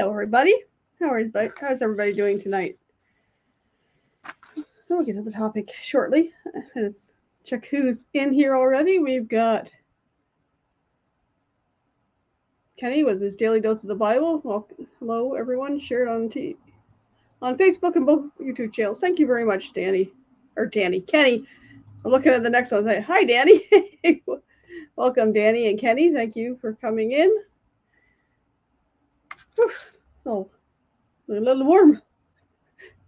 Hello, everybody. How's everybody doing tonight? We'll get to the topic shortly. Let's check who's in here already. We've got Kenny with his daily dose of the Bible. Well, hello, everyone. Share it on Facebook and both YouTube channels. Thank you very much, Kenny. I'm looking at the next one. Hi, Danny. Welcome, Danny and Kenny. Thank you for coming in. Whew. Oh, a little warm.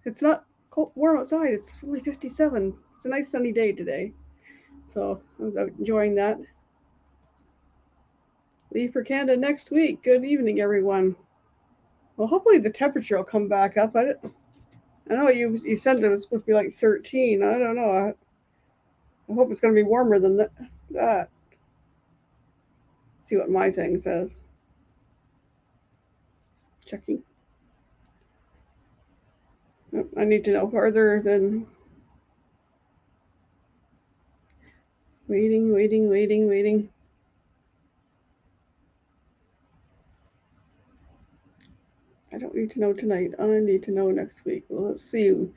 It's not cold, warm outside. It's only 57. It's a nice sunny day today. So I was out enjoying that. Leave for Canada next week. Good evening, everyone. Well, hopefully the temperature will come back up. I know you said that it was supposed to be like 13. I don't know. I hope it's going to be warmer than that. Let's see what my thing says. Checking. I need to know farther than waiting. I don't need to know tonight. I need to know next week. Well, let's see.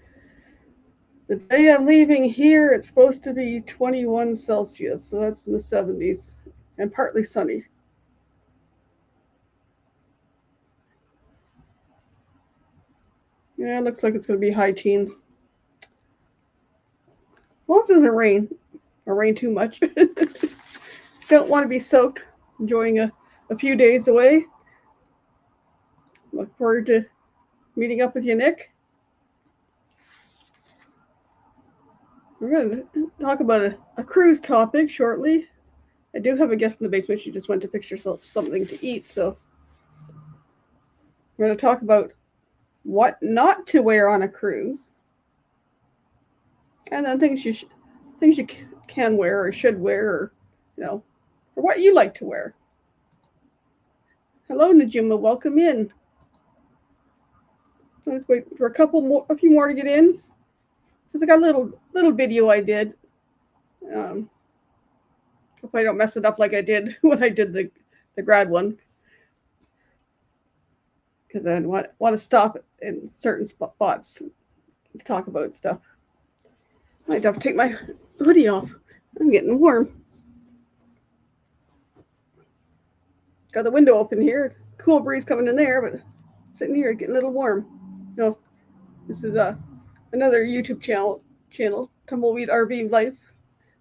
The day I'm leaving here, it's supposed to be 21 Celsius, so that's in the 70s, and partly sunny. Yeah, it looks like it's going to be high teens. Well, this doesn't rain, or rain too much. Don't want to be soaked. Enjoying a few days away. Look forward to meeting up with you, Nick. We're going to talk about a cruise topic shortly. I do have a guest in the basement. She just went to fix herself something to eat, so we're going to talk about what not to wear on a cruise, and then things you can wear or should wear, or or what you like to wear. Hello, Najima. Welcome in. Let's wait for a few more to get in, because I got a little video I did. Hope I don't mess it up like I did when I did the grad one, because I want to stop in certain spots to talk about stuff. I might have to take my hoodie off. I'm getting warm. Got the window open here. Cool breeze coming in there, but sitting here getting a little warm. This is another YouTube channel, Tumbleweed RV Life.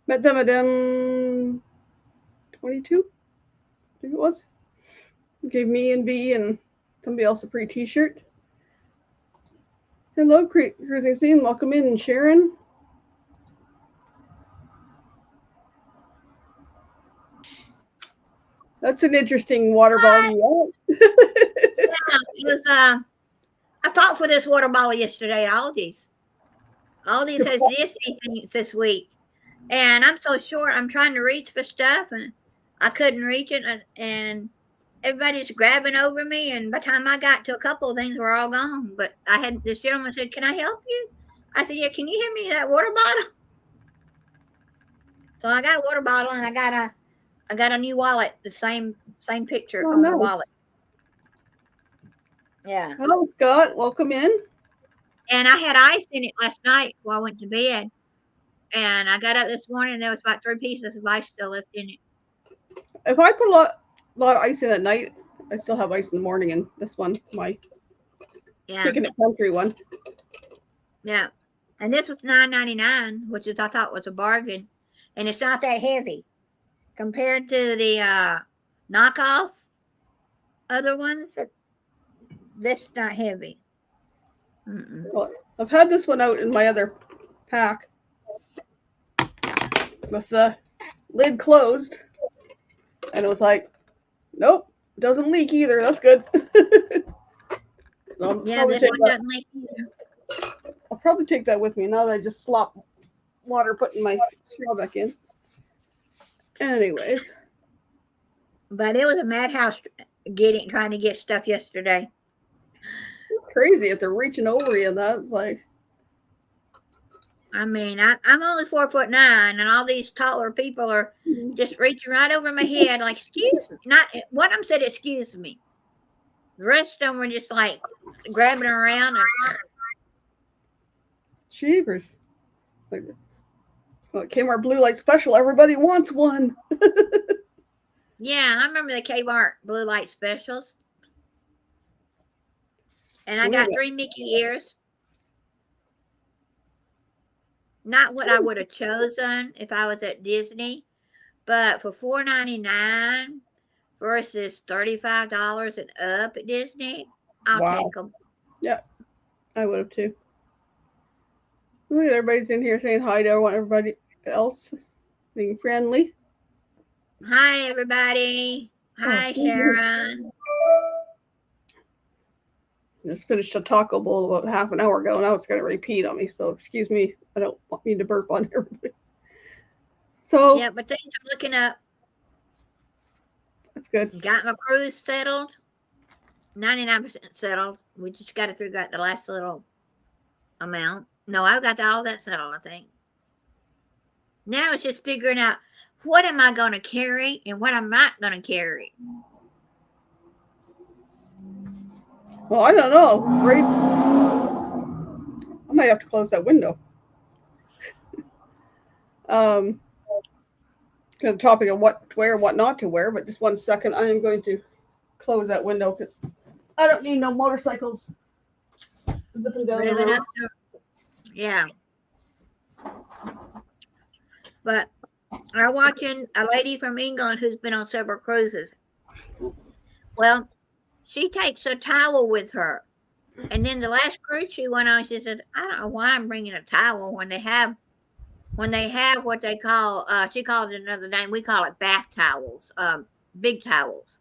Met them at M22, I think it was. Gave me and B and somebody else a free t-shirt. Hello, Cruising Scene. Welcome in, Sharon. That's an interesting water bottle. Yeah, it was. I fought for this water bottle yesterday at Aldi's. Aldi's has Disney things this week, and I'm so short. I'm trying to reach for stuff, and I couldn't reach it, and everybody's grabbing over me. And by the time I got to a couple of things, were all gone. But I had this gentleman said, "Can I help you?" I said, "Yeah." Can you hand me that water bottle? So I got a water bottle, and I got a new wallet, the same picture on the wallet. Yeah. Hello, Scott. Welcome in. And I had ice in it last night before I went to bed. And I got up this morning and there was about 3 pieces of ice still left in it. If I put a lot of ice in at night, I still have ice in the morning. And this one, my Kicking It Country one. Yeah. And this was $9.99, which I thought was a bargain. And it's not that heavy compared to the knockoff other ones. This is not heavy. Well, I've had this one out in my other pack with the lid closed, and it was like, nope, doesn't leak either. That's good. So yeah, this one doesn't leak either. I'll probably take that with me now that I just slopped water putting my straw back in. Anyways. But it was a madhouse trying to get stuff yesterday. It's crazy if they're reaching over you. That's like. I mean, I'm only 4'9", and all these taller people are just reaching right over my head, like, excuse me. Not one of them said, excuse me. The rest of them were just like grabbing around and Cheapers. Like, well, it came our blue light special. Everybody wants one. yeah, I remember the Kmart blue light specials. And I got 3 Mickey ears. Not what I would have chosen if I was at Disney, but for $4.99 versus $35 and up at Disney, I'll take them. Yeah, I would have too. Look at everybody's in here saying hi to everybody else, being friendly. Hi, everybody. Hi, Sharon. Just finished a taco bowl about half an hour ago. Now it's going to repeat on me. So excuse me. I don't want me to burp on everybody. So yeah, but things are looking up. That's good. Got my cruise settled. 99% settled. We just got to figure out the last little amount. No, I've got all that settled, I think. Now it's just figuring out what am I going to carry and what I'm not going to carry. Well, I don't know. Right? I might have to close that window. Because the topic of what to wear and what not to wear. But just 1 second, I am going to close that window because I don't need no motorcycles zipping down the road. Yeah. But I'm watching a lady from England who's been on several cruises. Well, she takes a towel with her. And then the last cruise she went on, she said, I don't know why I'm bringing a towel when they have what they call, she calls it another name. We call it bath towels, big towels.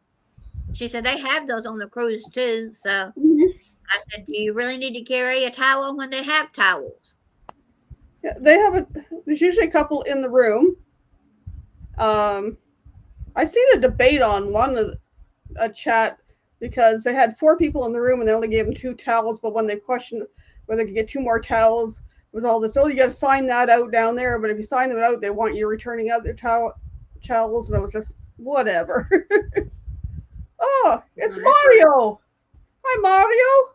She said they have those on the cruise too. So I said, do you really need to carry a towel when they have towels? Yeah, they have there's usually a couple in the room. I seen a debate on one of a chat because they had 4 people in the room and they only gave them 2 towels. But when they questioned whether they could get 2 more towels, it was all this, oh, you got to sign that out down there. But if you sign them out, they want you returning other towels. And it was just whatever. Oh, it's Mario. Hi, Mario.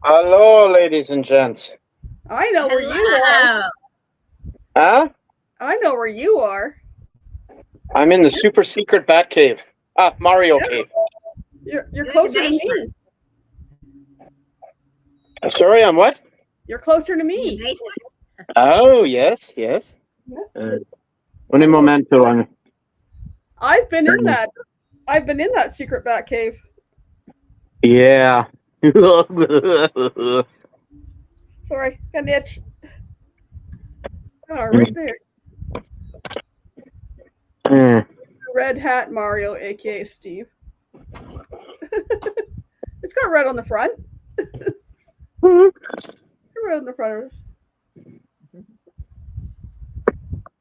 Hello, ladies and gents. I know where you are. Huh? I know where you are. I'm in the super secret bat cave. Mario cave. You're closer to me. Sorry, I'm what? You're closer to me. Oh, yes. Un momento. I've been in that. I've been in that secret bat cave. Yeah. Sorry, got an itch. Oh, right there. Red hat Mario, aka Steve. It's got red on the front. Red on the front of it.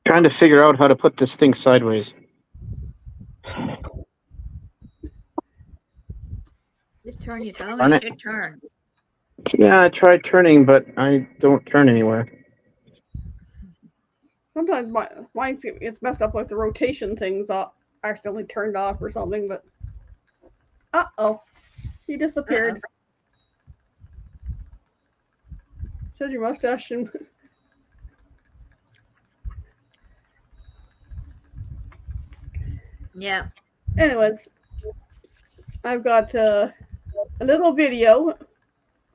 Trying to figure out how to put this thing sideways. Just turn your phone. You should turn. Yeah, I tried turning, but I don't turn anywhere. Sometimes mine gets messed up with the rotation things accidentally turned off or something, but he disappeared. Says your mustache and yeah. Anyways, I've got a little video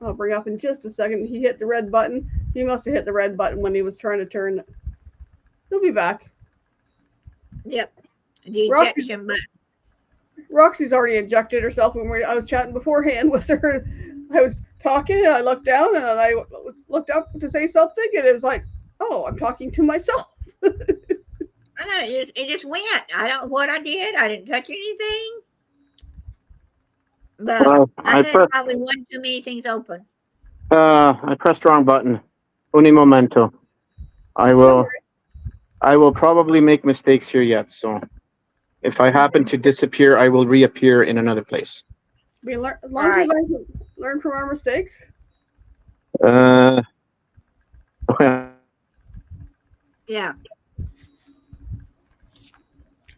I'll bring up in just a second. He hit the red button. He must have hit the red button when he was trying to turn. He'll be back. Yep. The ejection button. Roxy's already ejected herself when I was chatting beforehand with her. I was talking and I looked down and I looked up to say something and it was like, oh, I'm talking to myself. I know, it just went. I don't know what I did. I didn't touch anything. But I had probably one too many things open. I pressed wrong button. Un momento. I will probably make mistakes here yet, so if I happen to disappear, I will reappear in another place. As long as we learn from our mistakes. Yeah.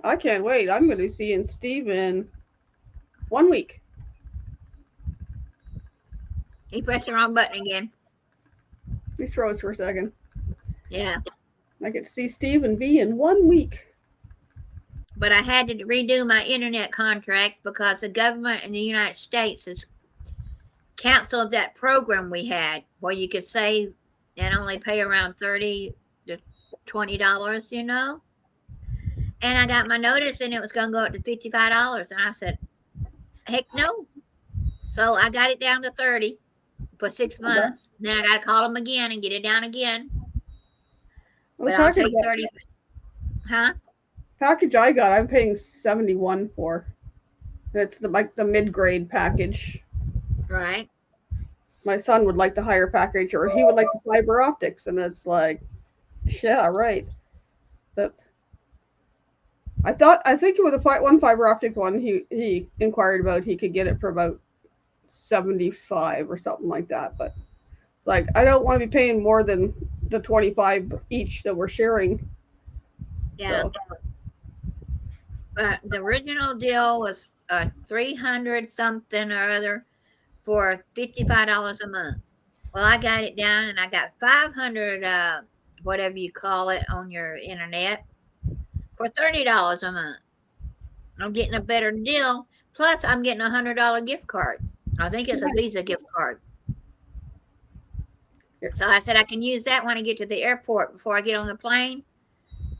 I can't wait. I'm going to be seeing Steve in 1 week. He pressed the wrong button again. He froze for a second. Yeah. I get to see Steve and V in 1 week. But I had to redo my internet contract because the government in the United States has canceled that program we had where you could save and only pay around $30 to $20, you know. And I got my notice and it was going to go up to $55. And I said, heck no. So I got it down to 30 for 6 months. Then I got to call them again and get it down again. Well, But I'll take 30. Huh? Package I got, I'm paying 71 for. And it's the mid-grade package. Right. My son would like the higher package, or he would like the fiber optics, and it's like, yeah, right. But I think with the one fiber optic one he inquired about, he could get it for about 75 or something like that. But it's like, I don't want to be paying more than the 25 each that we're sharing. Yeah. So. But the original deal was 300 something or other for $55 a month. Well, I got it down and I got 500 whatever you call it on your internet for $30 a month. I'm getting a better deal. Plus, I'm getting a $100 gift card. I think it's a Visa gift card. So I said I can use that when I get to the airport before I get on the plane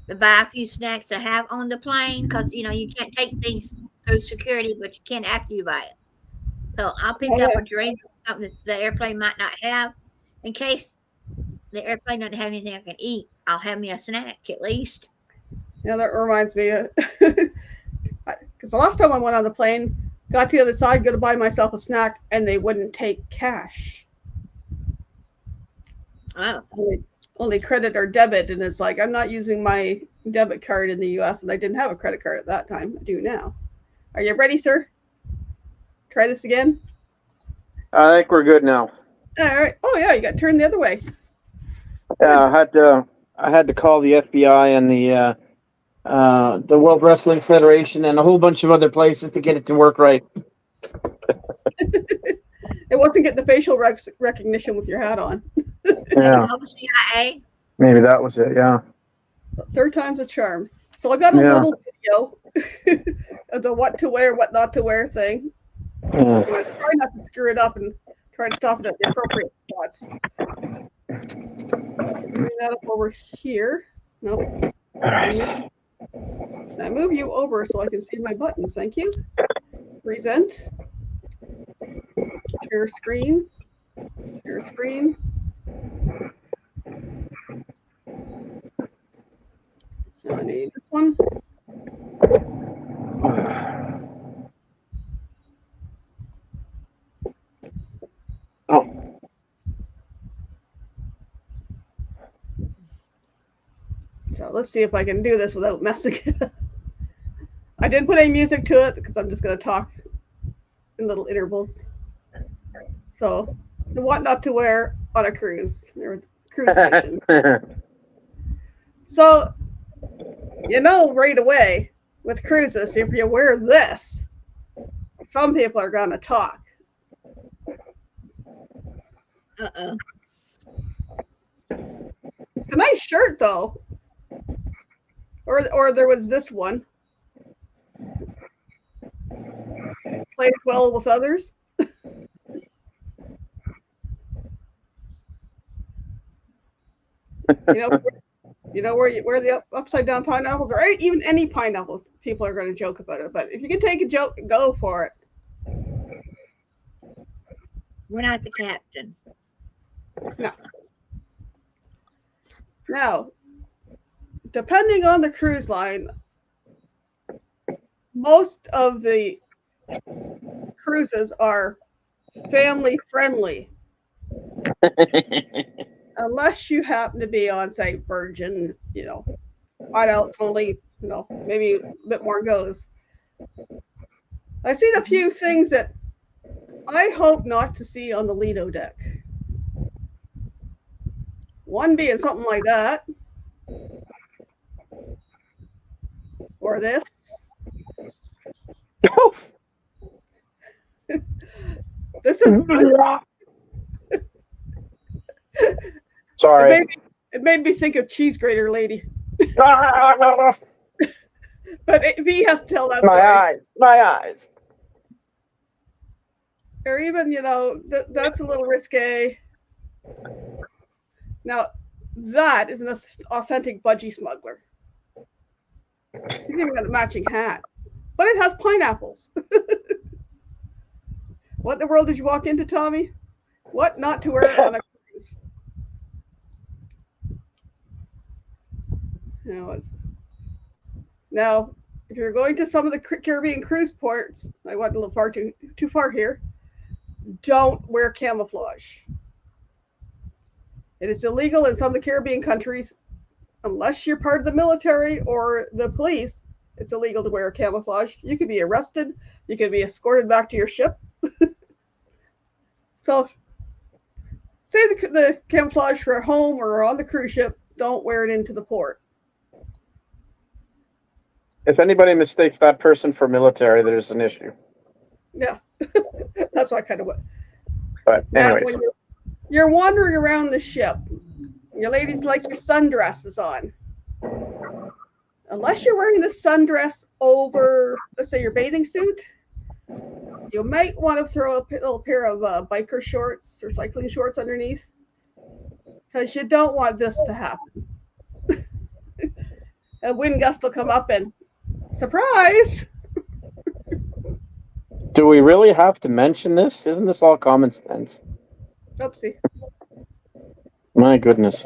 to buy a few snacks to have on the plane, because you know you can't take things through security, but you can after you buy it. So I'll pick up a drink, something that the airplane might not have, in case the airplane doesn't have anything I can eat. I'll have me a snack at least. Yeah, that reminds me, because the last time I went on the plane, got to the other side, go to buy myself a snack, and they wouldn't take cash. Oh. Only credit or debit, and it's like, I'm not using my debit card in the U.S., and I didn't have a credit card at that time. I do now. Are you ready, sir? Try this again. I think we're good now. All right. Oh yeah, you got turned the other way. Yeah, I had to call the FBI and the World Wrestling Federation and a whole bunch of other places to get it to work right. It wasn't getting the facial recognition with your hat on. Yeah. CIA. Maybe that was it. Yeah. Third time's a charm. So I got a little video of the what to wear, what not to wear thing. Yeah. Try not to screw it up and try to stop it at the appropriate spots. Bring that up over here. Nope. Can I move you over so I can see my buttons? Thank you. Present. Share screen. Share screen. I need this one. Oh. So let's see if I can do this without messing it up. I didn't put any music to it because I'm just going to talk in little intervals. So, what not to wear on a cruise or cruise station. So, you know right away with cruises, if you wear this, some people are going to talk. Uh-oh. It's a nice shirt, though. Or there was this one. Plays well with others. You know where the upside down pineapples, or even any pineapples, people are going to joke about it. But if you can take a joke, go for it. We're not the captain. No. Now, depending on the cruise line, most of the cruises are family friendly. Unless you happen to be on, say, Virgin, adults only, maybe a bit more goes. I've seen a few things that I hope not to see on the Lido deck. One being something like that. or this. This is Sorry. it made me think of cheese grater lady. But V has to tell that story. My eyes. Or even, that's a little risque. Now, that is an authentic budgie smuggler. He's even got a matching hat. But it has pineapples. What in the world did you walk into, Tommy? What not to wear on a cruise? Now, if you're going to some of the Caribbean cruise ports, I went a little far too far here, don't wear camouflage. It is illegal in some of the Caribbean countries, unless you're part of the military or the police. It's illegal to wear camouflage. You could be arrested. You could be escorted back to your ship. So, say the camouflage for home or on the cruise ship, don't wear it into the port. If anybody mistakes that person for military, there's an issue. Yeah, that's what I kind of went. But anyways. Now, when you're wandering around the ship, your ladies like your sundresses on. Unless you're wearing the sundress over, let's say, your bathing suit, you might want to throw a little pair of biker shorts or cycling shorts underneath, because you don't want this to happen. A wind gust will come up and surprise! Do we really have to mention this? Isn't this all common sense? Oopsie. My goodness.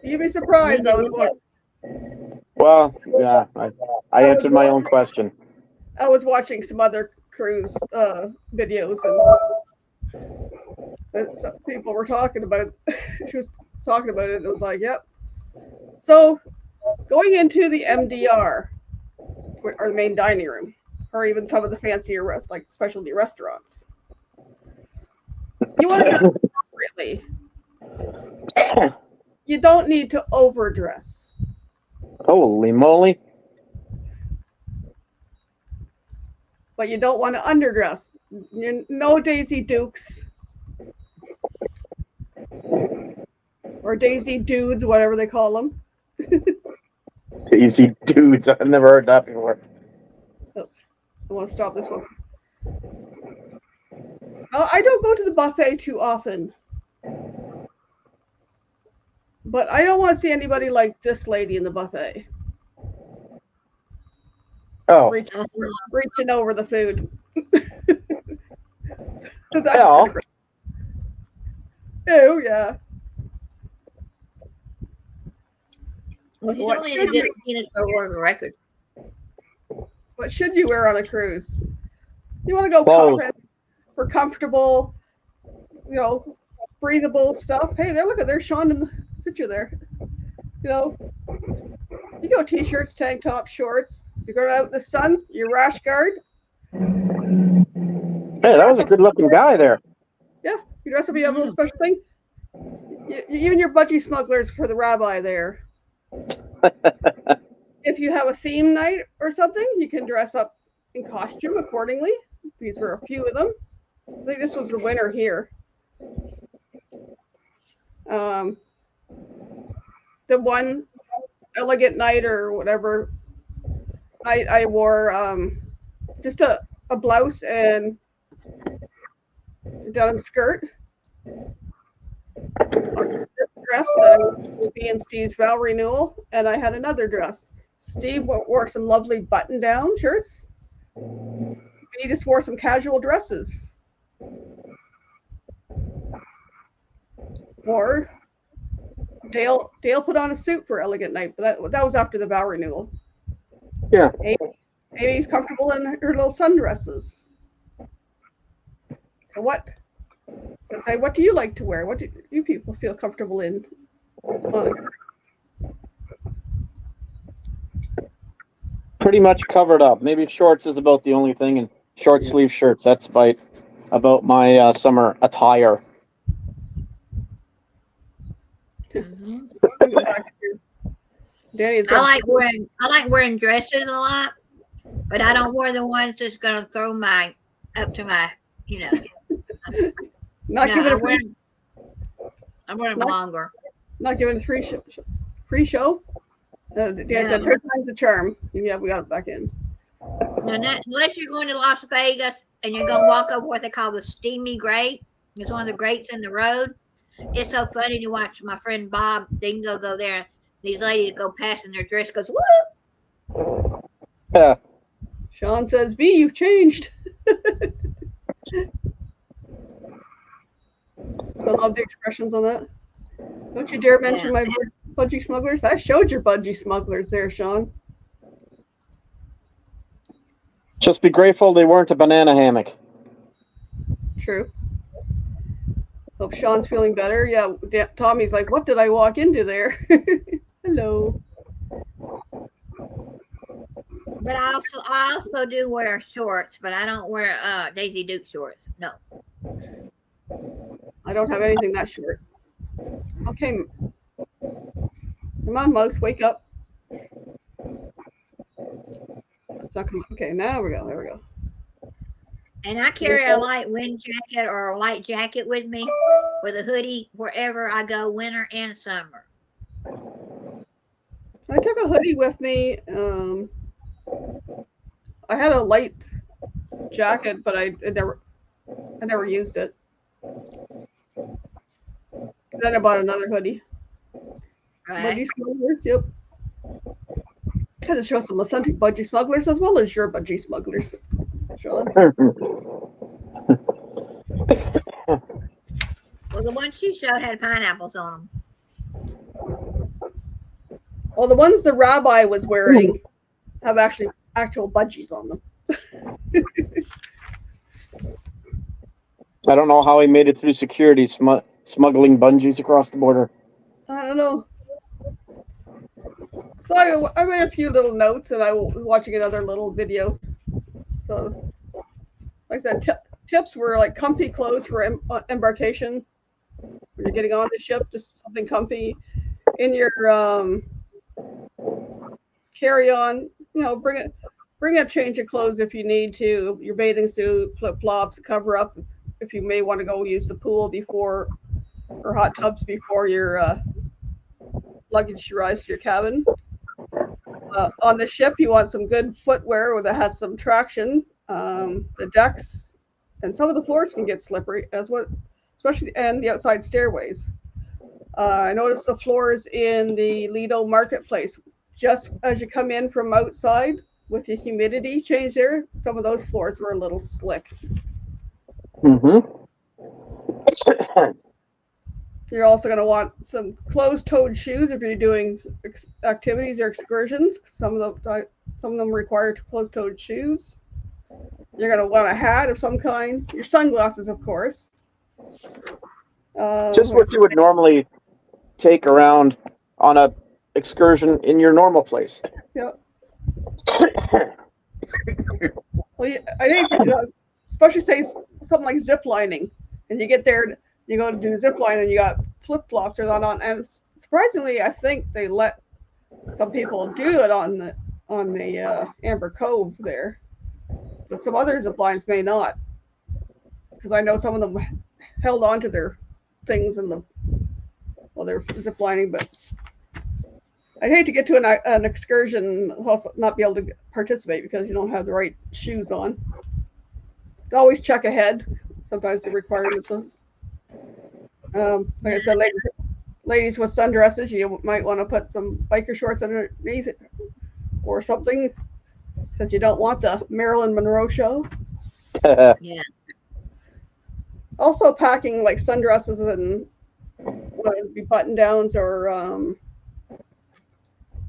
You'd be surprised. Well, yeah, I answered my own question. I was watching some other cruise videos, and some people were talking about. She was talking about it, and it was like, "Yep." So, going into the MDR or the main dining room, or even some of the fancier like specialty restaurants, you want to go appropriately. You don't need to overdress. Holy moly. But you don't want to underdress. No Daisy Dukes. Or Daisy Dudes, whatever they call them. Daisy Dudes. I've never heard that before. Oops. I want to stop this one. I don't go to the buffet too often. But I don't want to see anybody like this lady in the buffet. Oh. Reaching over the food. Hell. Oh, yeah. Well, you don't need to get penis for the record. What should you wear on a cruise? You want to go for comfortable, breathable stuff. Hey, there's Sean in the picture there. You go t-shirts, tank tops, shorts. You're going out in the sun, your rash guard. Hey, that was a good-looking guy there. Yeah, you dress up, you have a little special thing. Even your budgie smugglers for the rabbi there. If you have a theme night or something, you can dress up in costume accordingly. These were a few of them. I think this was the winner here. The one elegant night or whatever night, I wore just a blouse and denim skirt. This dress that would be in Steve's vow renewal, and I had another dress. Steve wore some lovely button-down shirts. He just wore some casual dresses. Or Dale put on a suit for elegant night, but that was after the vow renewal. Yeah. Maybe he's comfortable in her little sundresses. So what do you like to wear? What do you people feel comfortable in? Pretty much covered up. Maybe shorts is about the only thing, and short sleeve shirts. That's about my summer attire. Danny I like wearing dresses a lot, but I don't wear the ones that's gonna throw my up to my, you know. not No, giving I a wear free, them not, longer. not giving a free show. Dan said No, third time's the charm. Yeah, we got it back in. no, not, unless you're going to Las Vegas and you're gonna walk over what they call the Steamy Grate. It's one of the grates in the road. It's so funny to watch my friend Bob Dingo go there. These ladies go past in their dress, goes whoop. Yeah. Sean says, "B, you've changed." I love the expressions on that. Don't you dare mention my budgie smugglers. I showed your budgie smugglers there, Sean. Just be grateful they weren't a banana hammock. True. Hope Sean's feeling better. Yeah, Tommy's like, what did I walk into there? Hello. But I also do wear shorts, but I don't wear Daisy Duke shorts. No. I don't have anything that short. Okay. Come on, Mouse, wake up. It's not gonna. Okay, now we go. There we go. And I carry a light wind jacket or a light jacket with me with a hoodie wherever I go, winter and summer. I took a hoodie with me. I had a light jacket, but I never used it. Then I bought another hoodie. Right. Budgie smugglers, yep. Had to show some authentic budgie smugglers as well as your budgie smugglers, Sean. Well, the one she showed had pineapples on them. Well, the ones the rabbi was wearing have actual budgies on them. I don't know how he made it through security smuggling bungees across the border. I don't know. So I made a few little notes, and I was watching another little video. So, like I said, tips were like comfy clothes for embarkation. When you're getting on the ship, just something comfy. In your carry-on, bring a change of clothes if you need to. Your bathing suit, flip-flops, cover up if you may want to go use the pool before, or hot tubs before your luggage arrives to your cabin. On the ship, you want some good footwear that has some traction. The decks and some of the floors can get slippery, especially and the outside stairways. I noticed the floors in the Lido marketplace. Just as you come in from outside with the humidity change there, some of those floors were a little slick. Mm-hmm. You're also going to want some closed-toed shoes if you're doing activities or excursions. Some of them require closed-toed shoes. You're going to want a hat of some kind. Your sunglasses, of course. Just what you would normally take around on a excursion in your normal place. Yeah. Well, I think, especially say something like zip lining, and you get there, you go to do zip line, and you got flip flops or that on, and surprisingly, I think they let some people do it on the Amber Cove there, but some other zip lines may not, because I know some of them held on to their things while they're zip lining, but I'd hate to get to an excursion and also not be able to participate because you don't have the right shoes on. Always check ahead. Sometimes the requirements. Like I said, ladies with sundresses, you might want to put some biker shorts underneath it or something, since you don't want the Marilyn Monroe show. Yeah. Also, packing like sundresses and whether it be button downs or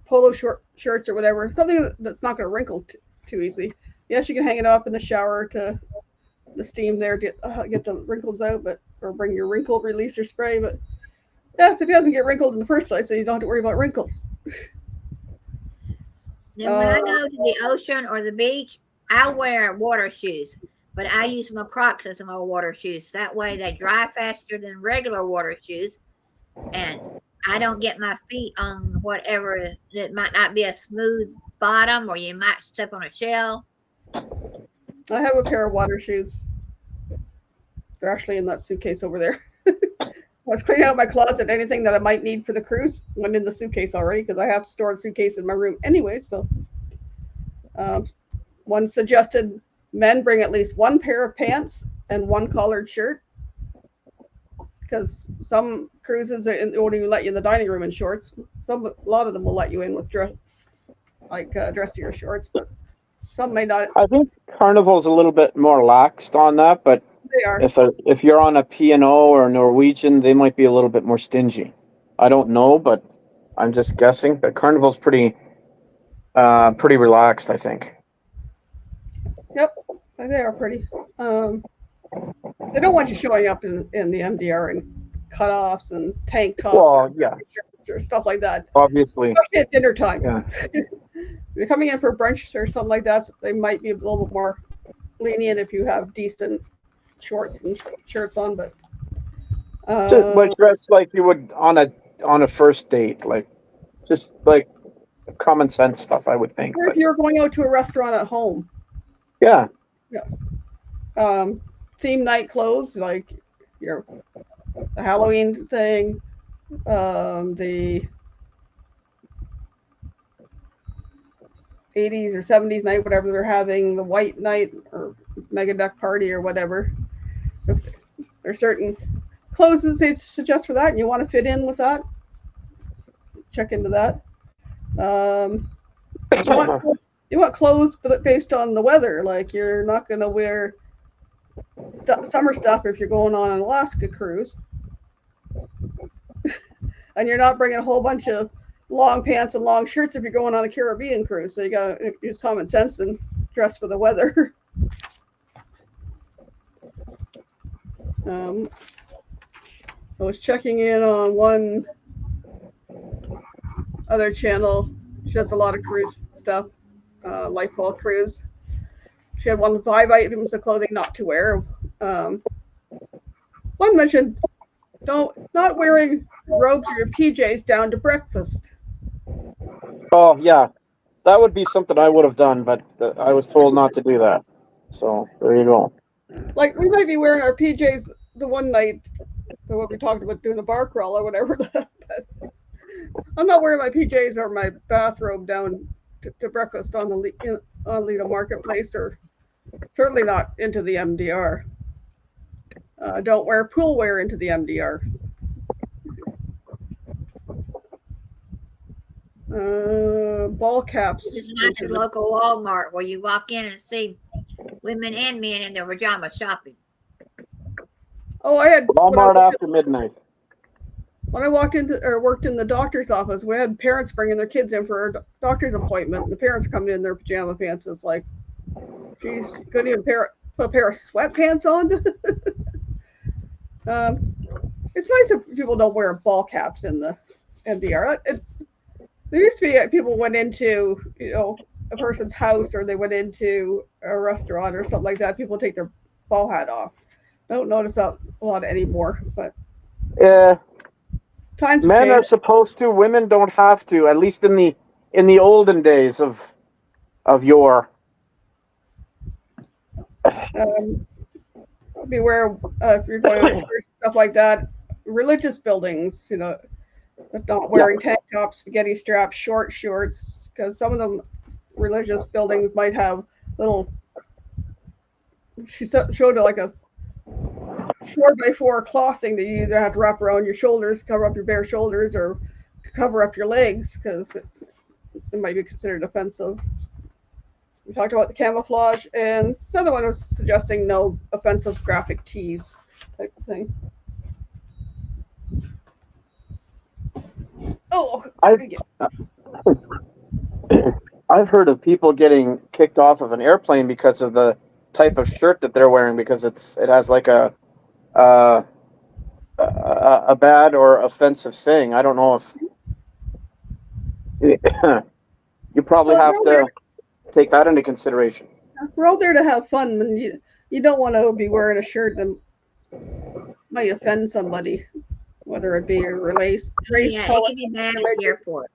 polo shirts or whatever, something that's not going to wrinkle too easily. Yes, you can hang it up in the shower to the steam there to get the wrinkles out, or bring your wrinkle releaser spray. But yeah, if it doesn't get wrinkled in the first place, then you don't have to worry about wrinkles. Now, when I go to the ocean or the beach, I wear water shoes, but I use my Crocs as my water shoes. That way they dry faster than regular water shoes. And I don't get my feet on whatever is. It might not be a smooth bottom, or you might step on a shell. I have a pair of water shoes. They're actually in that suitcase over there. I was cleaning out my closet. Anything that I might need for the cruise went in the suitcase already because I have to store the suitcase in my room anyway. So, one suggested men bring at least one pair of pants and one collared shirt because some cruises won't even let you in the dining room in shorts. A lot of them will let you in with dressier shorts, but some may not. I think Carnival's a little bit more laxed on that, but They are. if you're on a P&O or Norwegian, they might be a little bit more stingy. I don't know, but I'm just guessing. But Carnival's pretty relaxed, I think. Yep, they are pretty. They don't want you showing up in the MDR in cutoffs and tank tops Well, yeah, or stuff like that. obviously. Especially at dinner time. Yeah. If you're coming in for brunch or something like that, they might be a little bit more lenient if you have decent shorts and shirts on. But Like dress like you would on a first date, like just like common sense stuff, I would think. or if But you're going out to a restaurant at home, yeah, theme night clothes like the Halloween thing, the 80s or 70s night, whatever they're having, the white night or mega duck party or whatever. If there's certain clothes that they suggest for that and you want to fit in with that, check into that. You want clothes based on the weather. Like you're not going to wear summer stuff if you're going on an Alaska cruise. And you're not bringing a whole bunch of long pants and long shirts if you're going on a Caribbean cruise. So you got to use common sense and dress for the weather. I was checking in on one other channel. She does a lot of cruise stuff, Lifeball Cruise. She had 5 items of clothing not to wear. One mentioned not wearing robes or your PJs down to breakfast. oh yeah, that would be something I would have done, but I was told not to do that. So there you go. Like we might be wearing our PJs the one night, what we talked about doing the bar crawl or whatever. But I'm not wearing my PJs or my bathrobe down to breakfast on Lido Marketplace, or certainly not into the MDR. Don't wear pool wear into the MDR. Ball caps. It's not your local Walmart where you walk in and see women and men in their pajamas shopping. Oh, I had Walmart after midnight. when I worked in the doctor's office, we had parents bringing their kids in for a doctor's appointment. And the parents coming in their pajama pants. It's like, geez, you couldn't even put a pair of sweatpants on. It's nice if people don't wear ball caps in the MDR. There used to be people went into a person's house, or they went into a restaurant or something like that. People take their ball hat off. I don't notice that a lot anymore, but Yeah, times men are change. supposed to. Women don't have to. At least in the olden days of yore. Beware if you're going to stuff like that. Religious buildings, not wearing tank tops, spaghetti straps, short shorts, because some of them religious buildings might have little. She showed like a 4x4 cloth thing that you either have to wrap around your shoulders, cover up your bare shoulders, or cover up your legs, because it might be considered offensive. We talked about the camouflage, and another one was suggesting no offensive graphic tees type of thing. Oh, I've heard of people getting kicked off of an airplane because of the type of shirt that they're wearing, because it has like a bad or offensive saying. I don't know if you probably have to take that into consideration. we're all there to have fun, and you don't want to be wearing a shirt that might offend somebody. whether it be a race Yeah, car. it can be bad at the airport.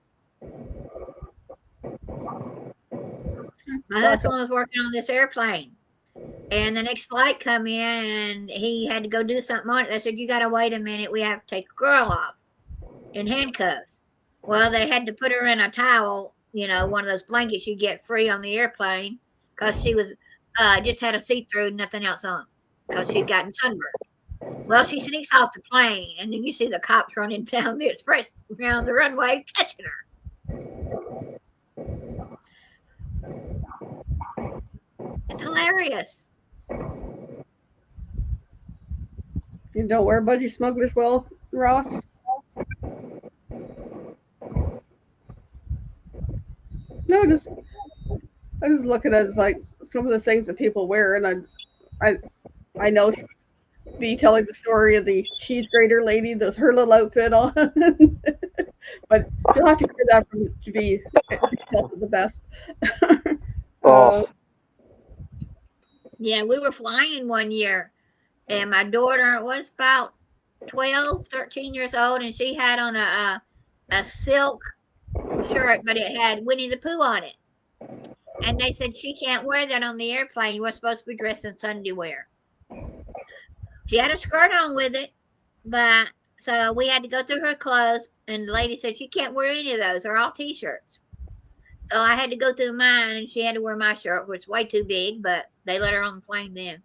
My husband was working on this airplane, and the next flight come in, and he had to go do something on it. They said, "You got to wait a minute. We have to take a girl off in handcuffs." Well, they had to put her in a towel, you know, one of those blankets you get free on the airplane, because she was just had a see-through, nothing else on, because she'd gotten sunburned. Well, she sneaks off the plane, and then you see the cops running down the express down the runway catching her. It's hilarious. You don't wear budgie smugglers well, Ross? No, I just look at it as like some of the things that people wear, and I know me telling the story of the cheese grater lady, her little outfit on, but you'll have to hear that to be the best. Oh, Yeah, we were flying one year, and my daughter was about 12, 13 years old, and she had on a silk shirt, but it had Winnie the Pooh on it. And they said she can't wear that on the airplane. You were supposed to be dressed in Sunday wear. She had a skirt on with it, but so we had to go through her clothes, and the lady said she can't wear any of those. They're all T-shirts. So I had to go through mine, and she had to wear my shirt, which was way too big, but they let her on the plane then.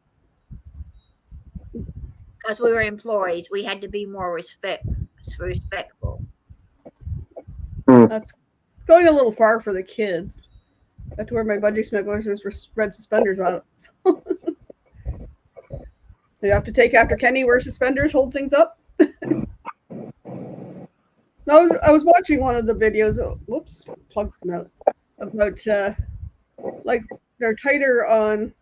Because we were employees, we had to be more respectful. That's going a little far for the kids. I have to wear my budgie smugglers with red suspenders on it. You have to take after Kenny, wear suspenders, hold things up. No, I was watching one of the videos. Whoops, plugs come out. About like they're tighter on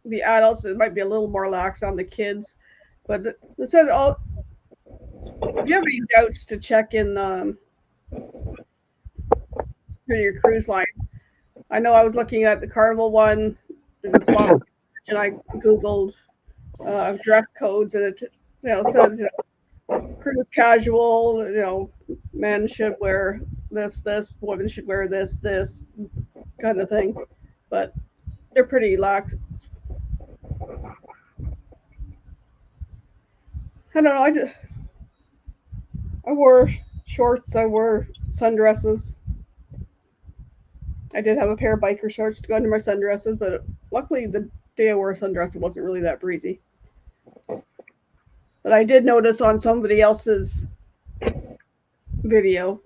the adults. It might be a little more lax on the kids, but they said all. If you have any doubts, to check in through your cruise line. I know I was looking at the Carnival one, and I googled dress codes, and it says cruise casual. Men should wear this, women should wear this kind of thing, but they're pretty lax. I don't know. I wore shorts. I wore sundresses. I did have a pair of biker shorts to go under my sundresses, but luckily the day I wore a sundress, it wasn't really that breezy. But I did notice on somebody else's video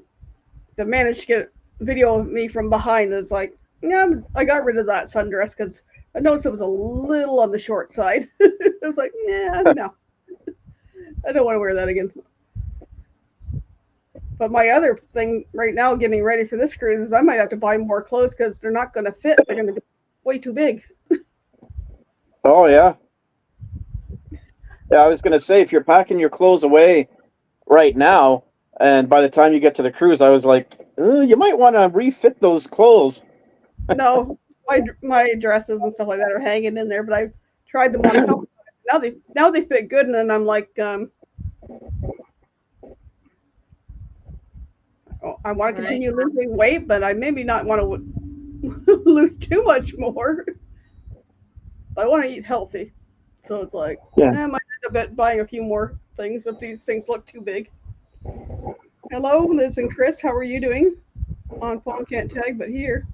that managed to get a video of me from behind that's like, yeah, I got rid of that sundress because I noticed it was a little on the short side. I was like, yeah, no. I don't want to wear that again. But my other thing right now, getting ready for this cruise, is I might have to buy more clothes because they're not going to fit. They're going to be way too big. oh yeah. Yeah, I was gonna say if you're packing your clothes away right now, and by the time you get to the cruise, I was like, you might want to refit those clothes. No, my dresses and stuff like that are hanging in there, but I tried them on a couple times. Now they fit good, and then I'm like, I want to continue losing weight, but I maybe not want to lose too much more. I want to eat healthy, so it's like, I might end up buying a few more things if these things look too big. Hello, Liz and Chris. How are you doing? On phone can't tag, but here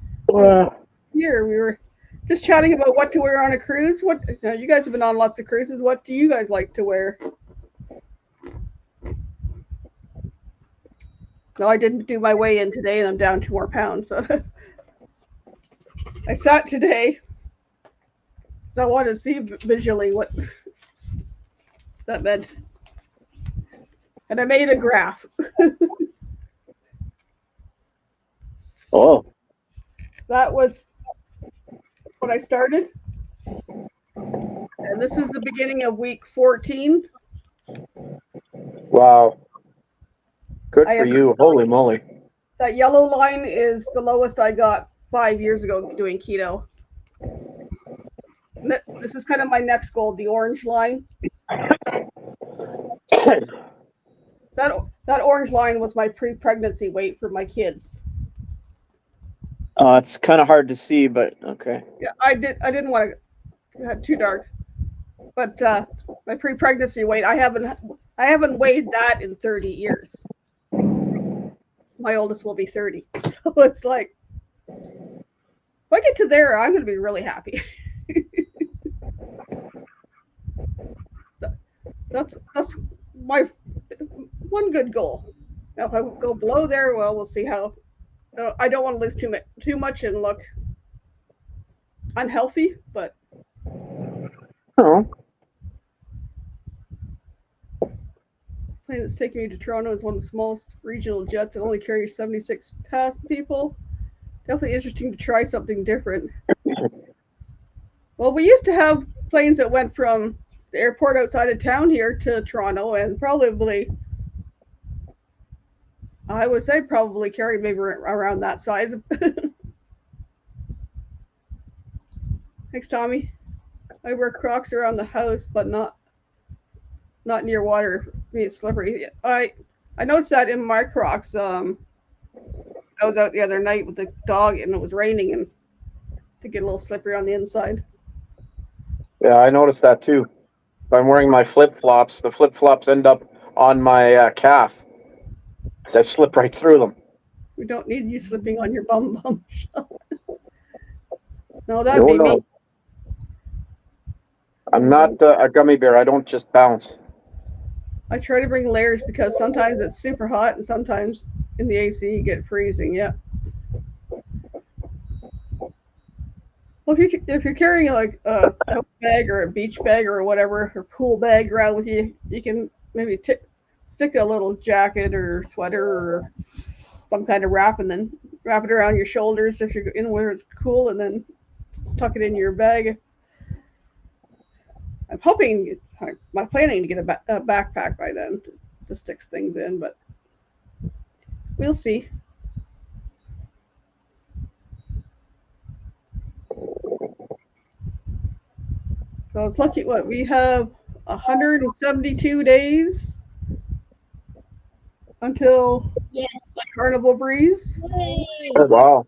we were just chatting about what to wear on a cruise. You guys have been on lots of cruises. What do you guys like to wear? No, I didn't do my weigh-in today, and I'm down 2 more pounds. So I sat today, so I wanted to see visually what that meant, and I made a graph. Oh, that was when I started, and this is the beginning of week 14. Wow. Good for you. Holy moly. That yellow line is the lowest I got 5 years ago doing keto. This is kind of my next goal, the orange line. that orange line was my pre-pregnancy weight for my kids. It's kind of hard to see, but okay. Yeah, I didn't want to get too dark, but my pre-pregnancy weight, I haven't weighed that in 30 years. My oldest will be 30, so it's like, if I get to there, I'm going to be really happy. That's my one good goal. Now, if I go below there, well, we'll see how. I don't want to lose too much and look unhealthy, but Oh, the plane that's taking me to Toronto is one of the smallest regional jets. It only carries 76 people. Definitely interesting to try something different. Well, we used to have planes that went from the airport outside of town here to Toronto, and probably, I would say, probably carried maybe around that size. Thanks, Tommy. I wear Crocs around the house, but not near water. It's slippery. I noticed that in my Crocs. I was out the other night with the dog, and it was raining, and to get a little slippery on the inside. yeah, I noticed that too. If I'm wearing my flip-flops, the flip-flops end up on my calf. So I slip right through them. We don't need you slipping on your bum. No, that'd be me. I'm not a gummy bear. I don't just bounce. I try to bring layers because sometimes it's super hot and sometimes in the AC you get freezing. Yeah. Well, if you're carrying like a tote bag or a beach bag or whatever, or pool bag around with you, you can maybe stick a little jacket or sweater or some kind of wrap, and then wrap it around your shoulders if you're in where it's cool, and then tuck it in your bag. I'm hoping, I'm planning to get a backpack by then to stick things in, but we'll see. So it's lucky what we have 172 days until Carnival Breeze. Oh, wow.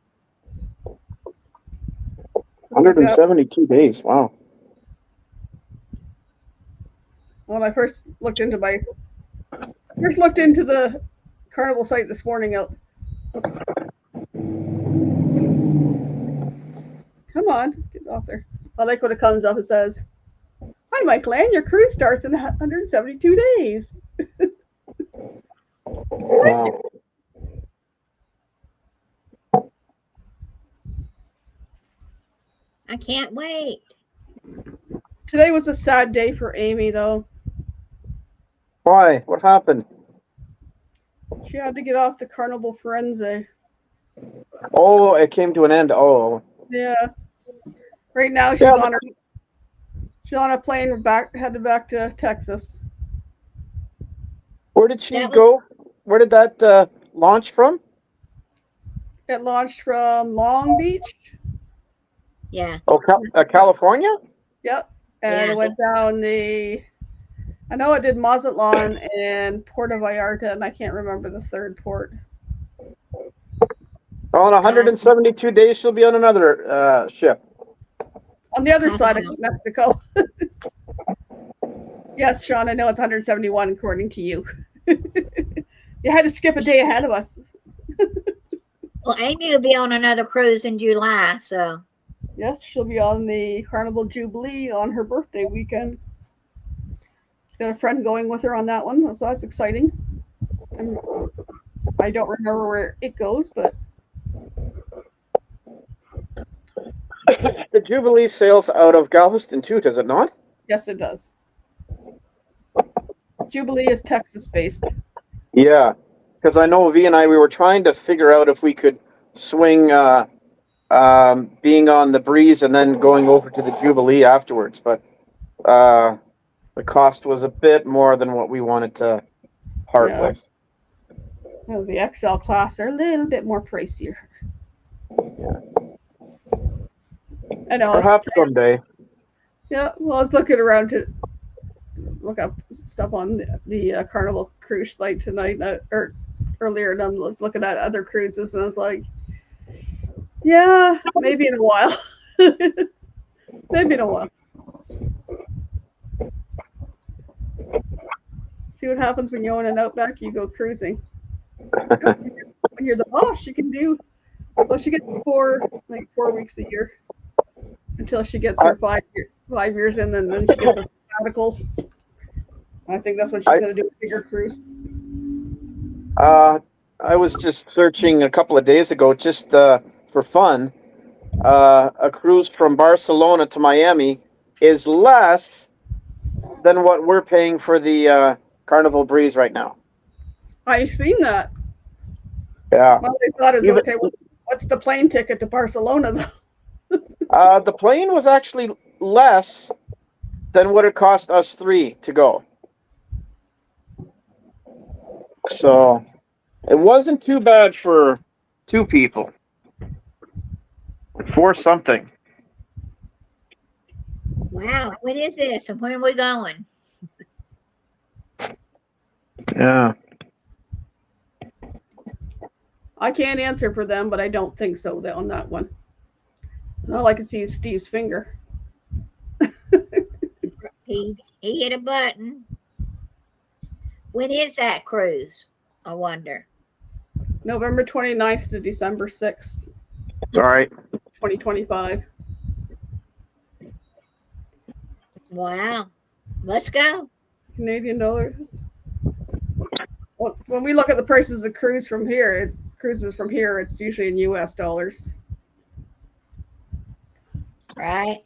172 days. Wow. When I first looked into the Carnival site this morning. Oops. Come on, get off there. I like when it comes up. It says, "Hi, Mike Land. Your cruise starts in 172 days." Wow. I can't wait. Today was a sad day for Amy, though. Why? What happened? She had to get off the Carnival Firenze. Oh, it came to an end. Oh. Yeah. Right now she's on a plane headed back to Texas. Where did she go? Where did that launch from? It launched from Long Beach. Yeah. Oh, California? Yep. And it went down I know it did Mazatlan and Puerto Vallarta, and I can't remember the third port. Oh, in 172 days, she'll be on another ship. On the other side of Mexico. Yes, Sean, I know it's 171 according to you. You had to skip a day ahead of us. Well, Amy will be on another cruise in July, so. Yes, she'll be on the Carnival Jubilee on her birthday weekend. Got a friend going with her on that one, so that's exciting. I don't remember where it goes, but the Jubilee sails out of Galveston too, does it not? Yes, it does. Jubilee is Texas-based. Yeah, because I know V and we were trying to figure out if we could swing being on the Breeze and then going over to the Jubilee afterwards, but the cost was a bit more than what we wanted to part with. Well, the XL class are a little bit more pricier. Yeah. I know. Perhaps someday. Yeah, well, I was looking around to look up stuff on the Carnival cruise site tonight, or earlier, and I was looking at other cruises, and I was like, yeah, maybe in a while. Maybe in a while. See what happens when you own an Outback, you go cruising. When you're the boss, she can do, well, she gets 4 weeks a year until she gets her 5 years in, and then she gets a sabbatical. I think that's what she's going to do, a bigger cruise. I was just searching a couple of days ago, just for fun. A cruise from Barcelona to Miami is less than what we're paying for the Carnival Breeze right now. I've seen that. Yeah. Well, they thought it's okay. What's the plane ticket to Barcelona, though? The plane was actually less than what it cost us 3 to go. So it wasn't too bad for 2 people. 4 something. Wow, when is this and when are we going? Yeah. I can't answer for them, but I don't think so on that one. All I can see is Steve's finger. He hit a button. When is that cruise? I wonder. November 29th to December 6th, All right. 2025. Wow. Let's go. Canadian dollars. Well, when we look at the prices of cruises from here, it's usually in US dollars. Right.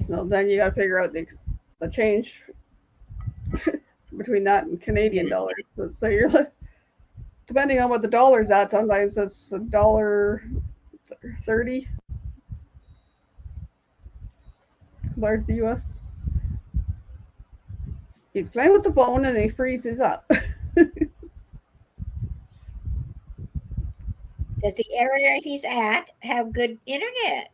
So then you got to figure out the change between that and Canadian dollars. So you're, depending on what the dollar's at, sometimes it's $1.30 compared to the US. He's playing with the phone and he freezes up. Does the area he's at have good internet?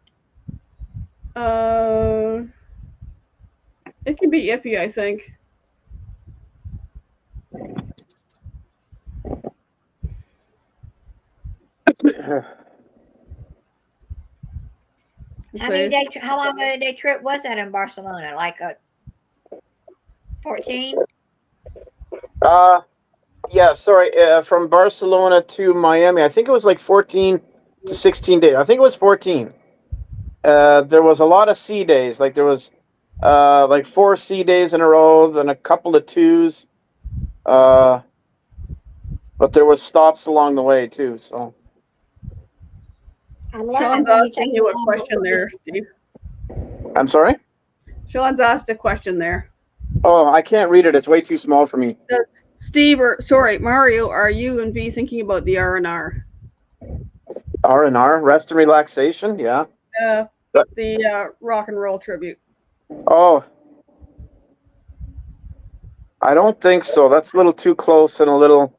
It can be iffy, I think. How long a day trip was that in Barcelona? Like a 14? Yeah, sorry. From Barcelona to Miami, I think it was like 14 to 16 days. I think it was 14. There was a lot of sea days. Like there was like 4 sea days in a row, then a couple of 2s. But there was stops along the way too. So. Sean's asking you a question there, Steve. I'm sorry? Sean's asked a question there. Oh, I can't read it. It's way too small for me. Steve, Mario, are you and V thinking about the R&R? R&R, rest and relaxation, yeah. The rock and roll tribute. Oh, I don't think so. That's a little too close and a little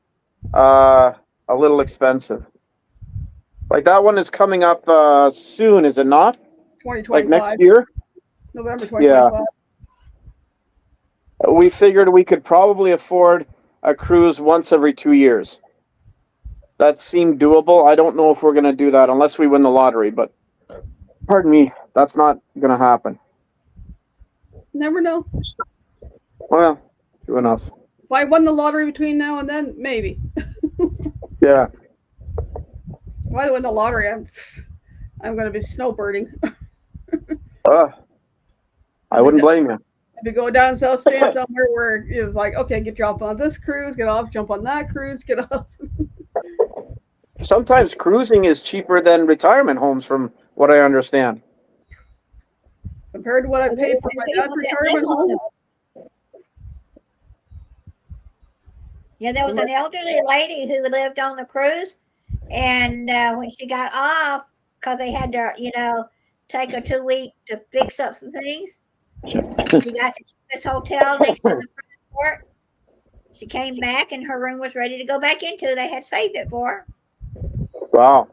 expensive. Like that one is coming up soon, is it not? 2025. Like next year? November 2025. Yeah. We figured we could probably afford a cruise once every 2 years. That seemed doable. I don't know if we're going to do that unless we win the lottery, but pardon me, that's not going to happen. Never know. Well, true enough. If I won the lottery between now and then, maybe. Yeah. If I win the lottery, I'm going to be snowbirding. I wouldn't blame you. If you go down south, staying somewhere where it's like, okay, jump on this cruise, get off, jump on that cruise, get off. Sometimes cruising is cheaper than retirement homes, from what I understand. Compared to what I paid for my dad's retirement home. Yeah, there was an elderly lady who lived on the cruise, and when she got off, because they had to, take a 2 week to fix up some things, she got to this hotel next to the cruise port. She came back, and her room was ready to go back into. They had saved it for her. Wow.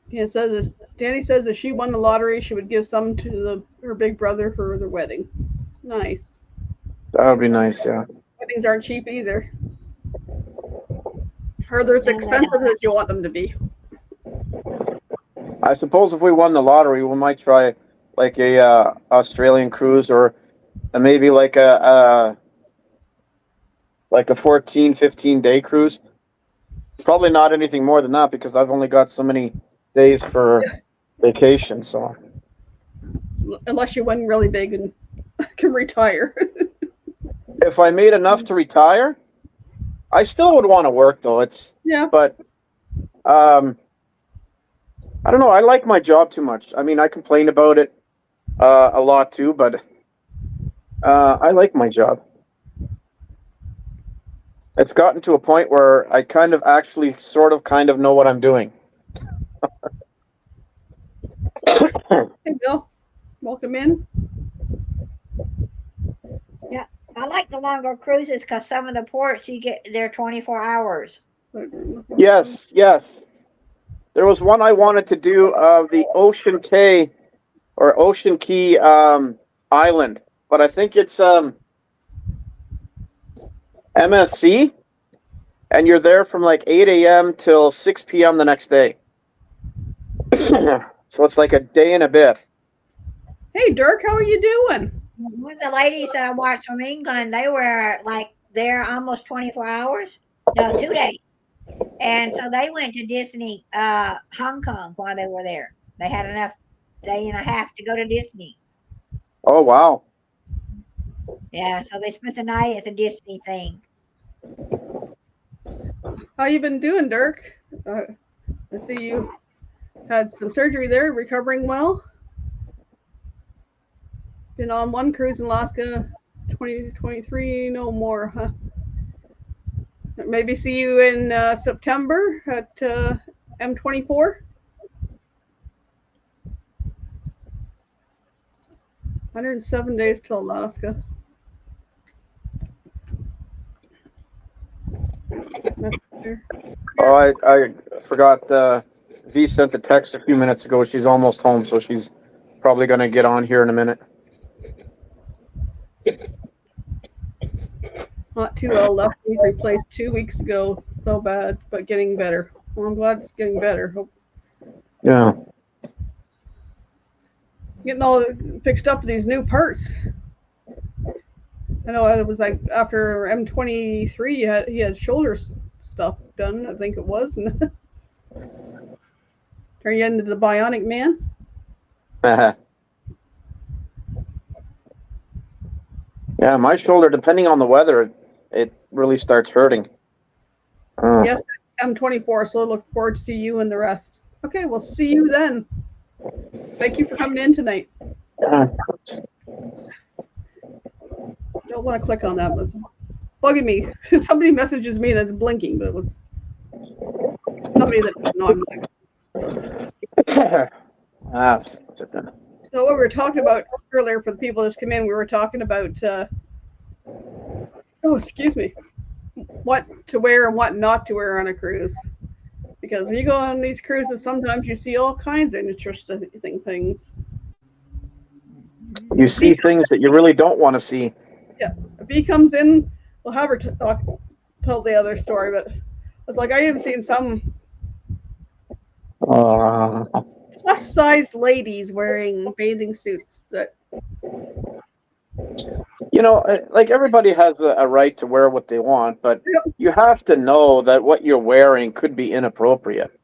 Yeah, so Danny says if she won the lottery, she would give some to her big brother for their wedding. Nice. That would be nice, yeah. Weddings aren't cheap either. Or they're as expensive as you want them to be. I suppose if we won the lottery, we might try like a Australian cruise, or maybe like a 14, 15-day cruise. Probably not anything more than that, because I've only got so many days for vacation. So Unless you win really big and can retire. if I made enough to retire, I still would want to work, though. But I don't know. I like my job too much. I mean, I complain about it a lot too, but I like my job. It's gotten to a point where I kind of actually kind of know what I'm doing. Hey, Bill. Welcome in. Yeah, I like the longer cruises because some of the ports you get there 24 hours. Yes. There was one I wanted to do of the Ocean Key Island, but I think it's MSC, and you're there from like 8 a.m. till 6 p.m. the next day. So it's like a day and a bit. Hey, Dirk, how are you doing? One of the ladies that I watched from England, they were like there almost 24 hours. No, 2 days. And so they went to Disney, Hong Kong while they were there. They had enough day and a half to go to Disney. Oh, wow. Yeah, so they spent the night at the Disney thing. How you been doing, Dirk? I see you had some surgery there, recovering well. Been on one cruise in Alaska, 2023, no more, huh? Maybe see you in September at M24. 107 days till Alaska. Oh, I forgot. V sent the text a few minutes ago. She's almost home, so she's probably going to get on here in a minute. Not too well. Left knee replaced 2 weeks ago. So bad, but getting better. Well, I'm glad it's getting better. Hope. Yeah. Getting all fixed up with these new parts. I know it was like after M23, he had shoulder stuff done, I think it was. And turn you into the Bionic Man. Yeah, my shoulder, depending on the weather, it really starts hurting. Yes, M24, so I look forward to see you and the rest. Okay, we'll see you then. Thank you for coming in tonight. Don't want to click on that. It's bugging me. Somebody messages me and it's blinking, but it was somebody that didn't know I'm like. So what we were talking about earlier, for the people that's come in, we were talking about what to wear and what not to wear on a cruise. Because when you go on these cruises, sometimes you see all kinds of interesting things. You see things that you really don't want to see. Yeah, if he comes in, we'll have her tell the other story. But it's like I have seen some plus-size ladies wearing bathing suits that. You know, like everybody has a right to wear what they want, but you have to know that what you're wearing could be inappropriate.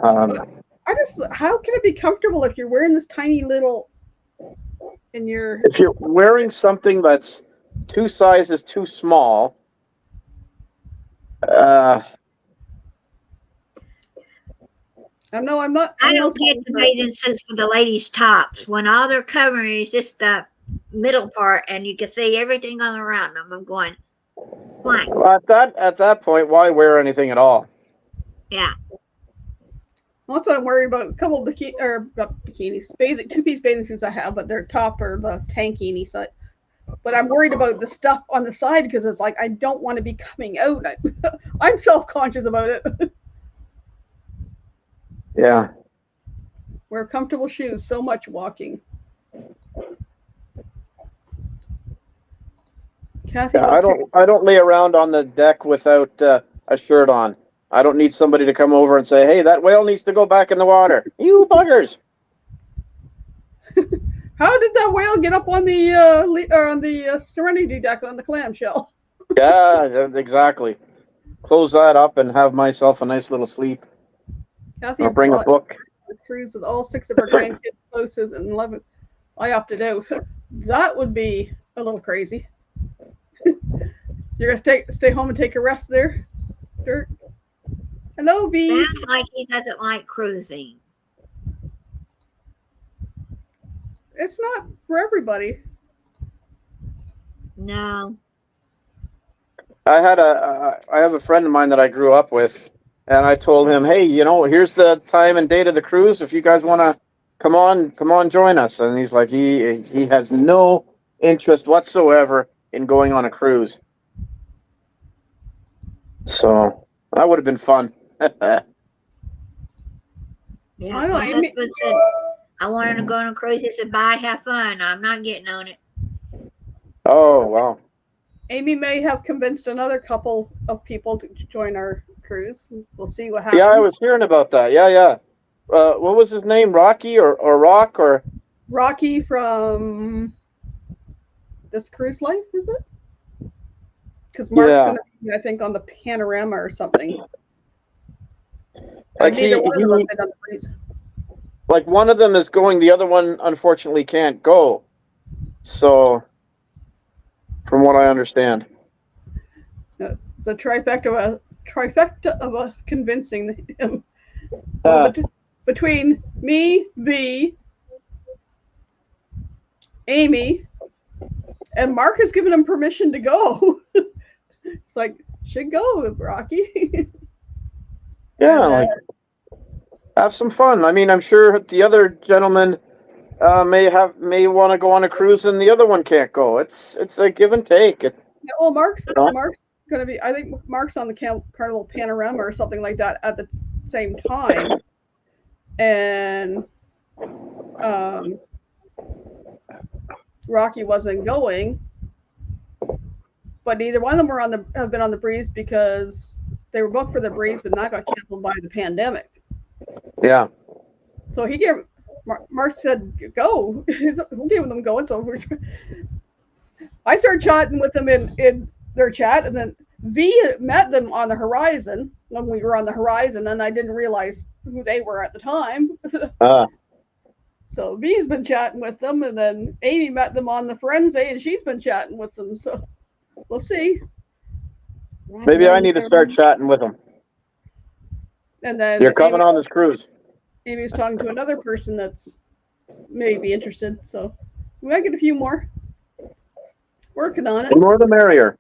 How can it be comfortable if you're wearing this tiny little if you're wearing something that's 2 sizes too small, I'm not. I don't get the bathing suits for the ladies' tops when all they're covering is just the middle part and you can see everything on around them. I'm going, why? Well, at that point, why wear anything at all? Yeah. Also, I'm worried about a couple of bikinis, two-piece bathing suits I have, but their top are the tankini side. But I'm worried about the stuff on the side because it's like I don't want to be coming out. I'm self-conscious about it. Yeah. Wear comfortable shoes. So much walking. Kathy, Yeah, I don't lay around on the deck without a shirt on. I don't need somebody to come over and say, "Hey, that whale needs to go back in the water." You buggers! How did that whale get up on the Serenity deck on the clamshell? Yeah, exactly. Close that up and have myself a nice little sleep. Kathy Or bring a brought book. a cruise with all 6 of her grandkids, closest, and 11. I opted out. That would be a little crazy. You're gonna stay home and take a rest there, Dirk. Hello, B. Sounds like he doesn't like cruising. It's not for everybody. No. I have a friend of mine that I grew up with, and I told him, "Hey, here's the time and date of the cruise. If you guys want to come on, join us." And he's like, he has no interest whatsoever in going on a cruise. So that would have been fun. Yeah, I don't my know, husband said I wanted to go on a cruise. He said, "Bye, have fun. I'm not getting on it." Oh, wow. Amy may have convinced another couple of people to join our cruise. We'll see what happens. Yeah, I was hearing about that. Yeah. What was his name? Rocky or Rock or? Rocky from This Cruise Life, is it? Because Mark's Yeah. going to be, I think, on the Panorama or something. Like neither one of them have been on the cruise. Like one of them is going, the other one unfortunately can't go. So, from what I understand. It's a trifecta of us convincing him. Well, between me, V, Amy, and Mark has given him permission to go. It's like, should go, Rocky. Yeah, like have some fun. I mean, I'm sure the other gentleman may want to go on a cruise and the other one can't go. It's a give and take. Well, Mark's going to be, I think Mark's on the Carnival Panorama or something like that at the same time. And Rocky wasn't going, but neither one of them have been on the Breeze because they were booked for the Breeze, but that got canceled by the pandemic. Yeah. So Mark said, "Go." Who gave them going? So I started chatting with them in their chat, and then V met them on the Horizon when we were on the Horizon, and I didn't realize who they were at the time. So V's been chatting with them, and then Amy met them on the Firenze, and she's been chatting with them. So we'll see. Maybe I need to start chatting with them. And then you're coming on this cruise. Amy was talking to another person that's maybe interested. So we might get a few more. Working on it. The more the merrier.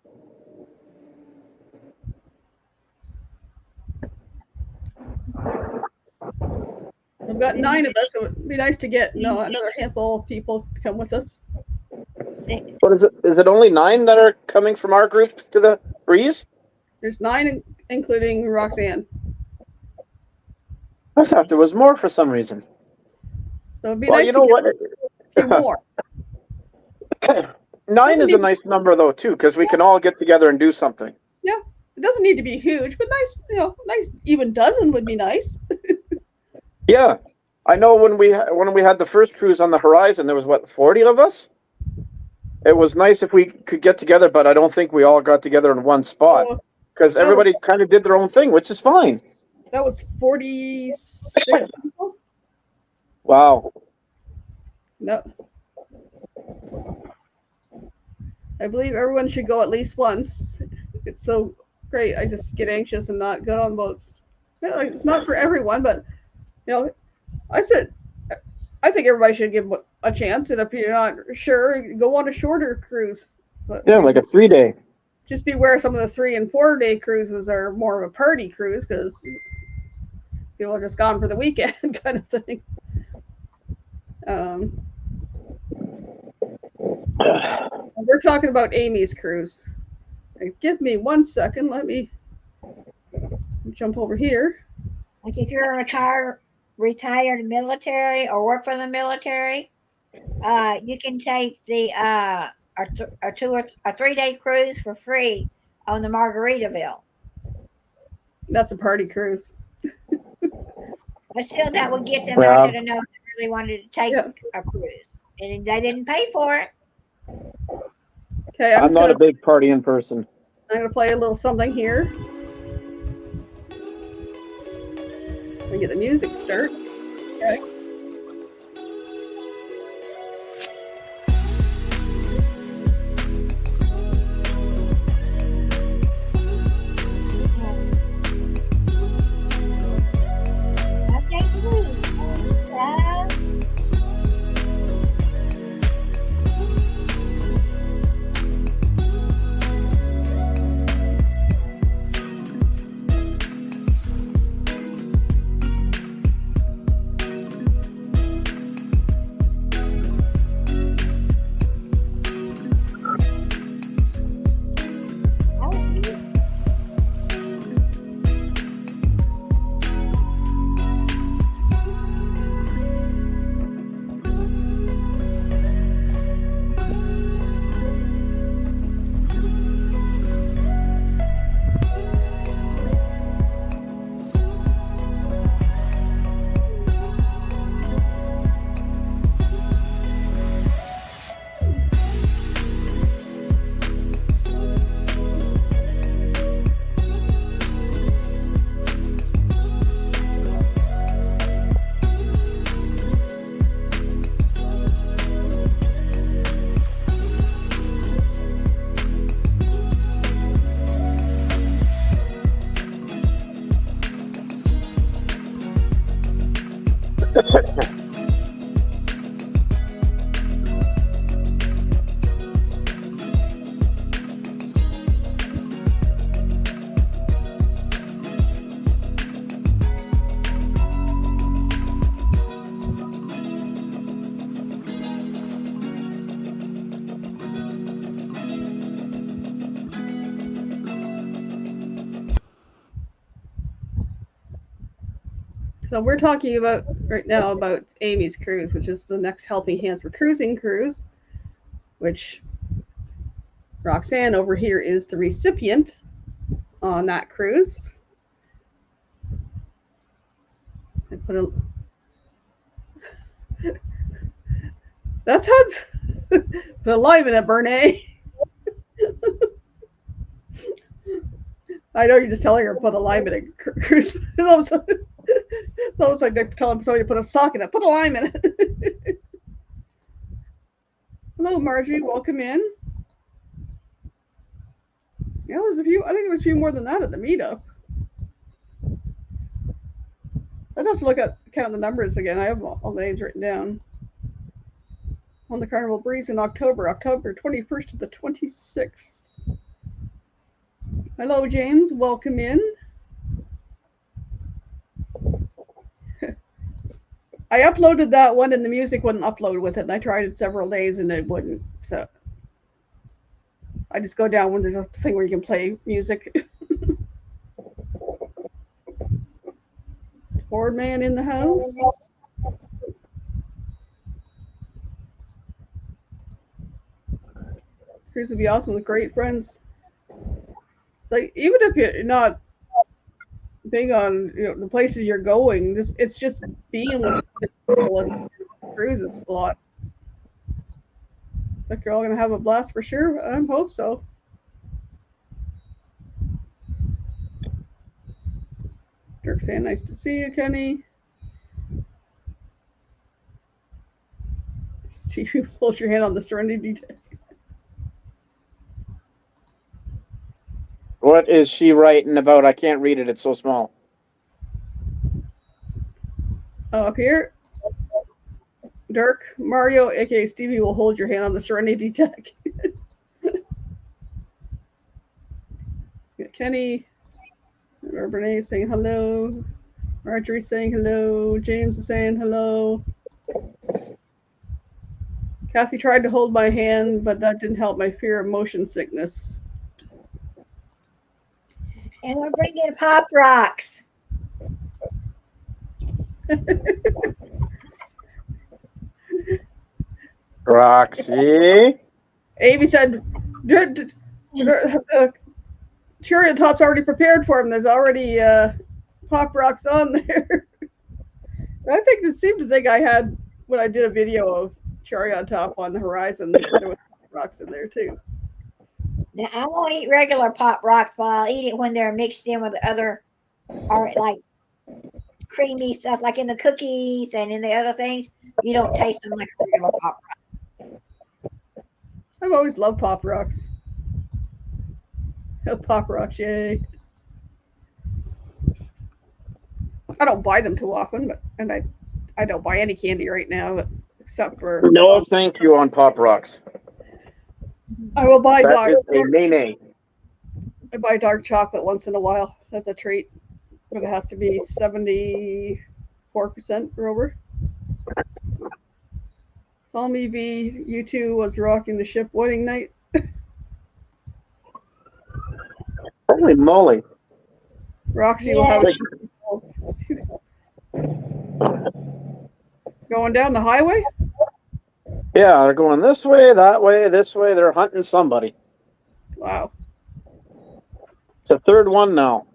We've got 9 of us, so it'd be nice to get another handful of people to come with us. What is it? Is it only 9 that are coming from our group to the Breeze? There's 9, including Roxanne. I thought there was more for some reason. So it'd be nice to get a few more. 9 is a nice number though too, because we can all get together and do something. Yeah, it doesn't need to be huge, but nice. Nice even dozen would be nice. Yeah, I know when we had the first cruise on the Horizon, there was 40 of us. It was nice if we could get together, but I don't think we all got together in one spot because everybody kind of did their own thing, which is fine. That was 46 people. Wow. No. I believe everyone should go at least once. It's so great. I just get anxious and not go on boats. It's not for everyone, but I think everybody should give a chance. And if you're not sure, go on a shorter cruise. But yeah, like a 3-day. Just beware, some of the 3 and 4 day cruises are more of a party cruise because people are just gone for the weekend kind of thing. We're talking about Amy's cruise. Give me 1 second. Let me jump over here. Like if you're a retired retired military or work for the military, you can take the a 3 day cruise for free on the Margaritaville. That's a party cruise. But still, that would get them Well, out there to know if they really wanted to take Yeah. a cruise, and they didn't pay for it. Okay, I'm not a big partying person. I'm gonna play a little something here. Let me get the music start. Okay. Okay, cruise. So we're talking about right now about Amy's cruise, which is the next Helping Hands for Cruising cruise, which Roxanne over here is the recipient on that cruise. I put a that sounds put a lime in it, Bernays. I know you're just telling her to put a lime in a cruise. It's almost like they're telling somebody to put a sock in it. Put a lime in it. Hello, Marjorie. Welcome in. Yeah, there's a few. I think there was a few more than that at the meetup. I'd have to count the numbers again. I have all the names written down. On the Carnival Breeze in October 21st to the 26th. Hello, James. Welcome in. I uploaded that one and the music wouldn't upload with it. And I tried it several days and it wouldn't. So I just go down when there's a thing where you can play music. Board man in the house. Cruise would be awesome with great friends. So even if you're not big on the places you're going, it's just being with people and cruises a lot. It's like you're all gonna have a blast for sure. I hope so. Dirk saying nice to see you, Kenny. See you hold your hand on the Serenity deck. What is she writing about? I can't read it. It's so small. Oh, up here. Dirk, Mario, aka Stevie, will hold your hand on the Serenity deck. Kenny, Bernays saying hello. Marjorie saying hello. James is saying hello. Kathy tried to hold my hand, but that didn't help my fear of motion sickness. And we're bringing Pop Rocks. Roxy. Amy said, Chariot Top's already prepared for him. There's already Pop Rocks on there. I think it seemed to think I had, when I did a video of Chariot Top on the horizon, there was Pop Rocks in there too. Now, I won't eat regular Pop Rocks, but I'll eat it when they're mixed in with other, or like creamy stuff, like in the cookies and in the other things. You don't taste them like a regular Pop Rock. I've always loved Pop Rocks. Pop Rocks, yay. I don't buy them too often, and I don't buy any candy right now except for. No, thank you on Pop Rocks. I will buy That is a nay-nay. I buy dark chocolate once in a while as a treat, but it has to be 74% or over. Call me B. U2 was rocking the ship wedding night. Holy moly. Roxy will have going down the highway. Yeah, they're going this way, that way, this way. They're hunting somebody. Wow. It's the third one now.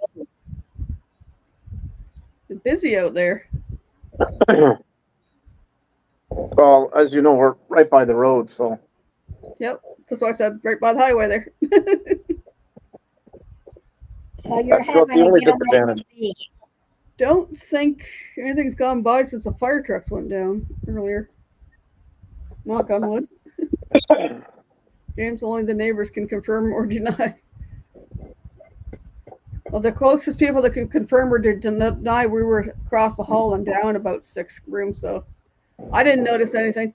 It's busy out there. Well, as you know, we're right by the road, so. Yep. That's why I said right by the highway there. So you're That's about having the only to get disadvantage. Don't think anything's gone by since the fire trucks went down earlier. Knock on wood. James, only the neighbors can confirm or deny. Well, the closest people that could confirm or deny, we were across the hall and down about 6 rooms, so I didn't notice anything.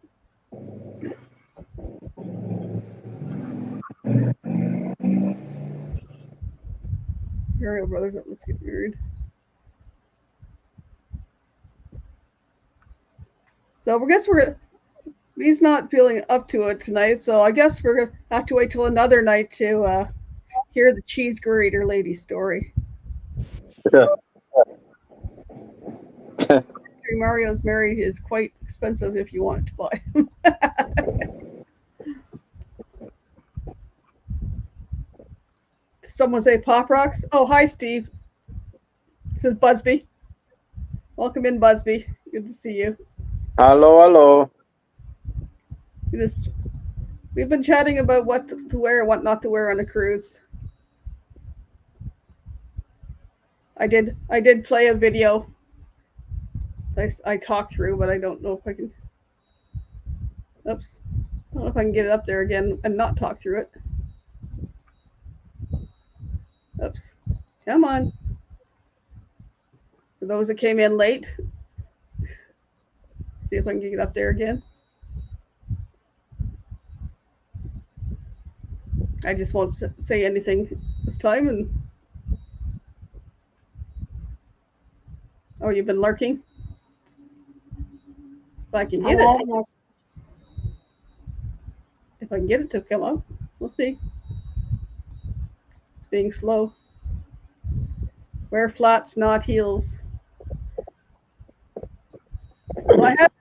Ariel Brothers, let's get married. So I guess he's not feeling up to it tonight, so I guess we're going to have to wait till another night to hear the cheese grater lady story. Mario's married is quite expensive if you want to buy him. Someone say Pop Rocks? Oh, hi, Steve. This is Busby. Welcome in, Busby. Good to see you. Hello, hello. We've been chatting about what to wear and what not to wear on a cruise. I did play a video. I talked through, but I don't know if I can. Oops. I don't know if I can get it up there again and not talk through it. Oops. Come on. For those that came in late, see if I can get it up there again. I just won't say anything this time. And oh, you've been lurking? If I can get it. If I can get it to come up, we'll see. It's being slow. Wear flats, not heels. Well, I have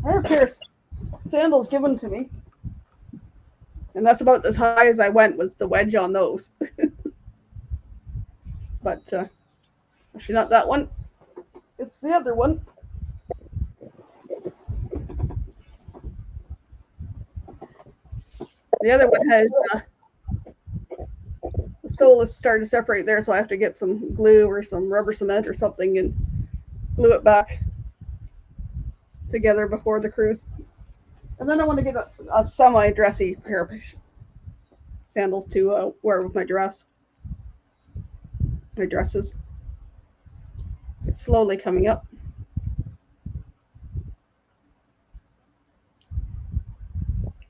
a pair of sandals given to me, and that's about as high as I went, was the wedge on those. But actually not that one. It's the other one. The other one has the sole is starting to separate there, so I have to get some glue or some rubber cement or something and glue it back together before the cruise. And then I want to get a semi-dressy pair of sandals to wear with my dresses. It's slowly coming up.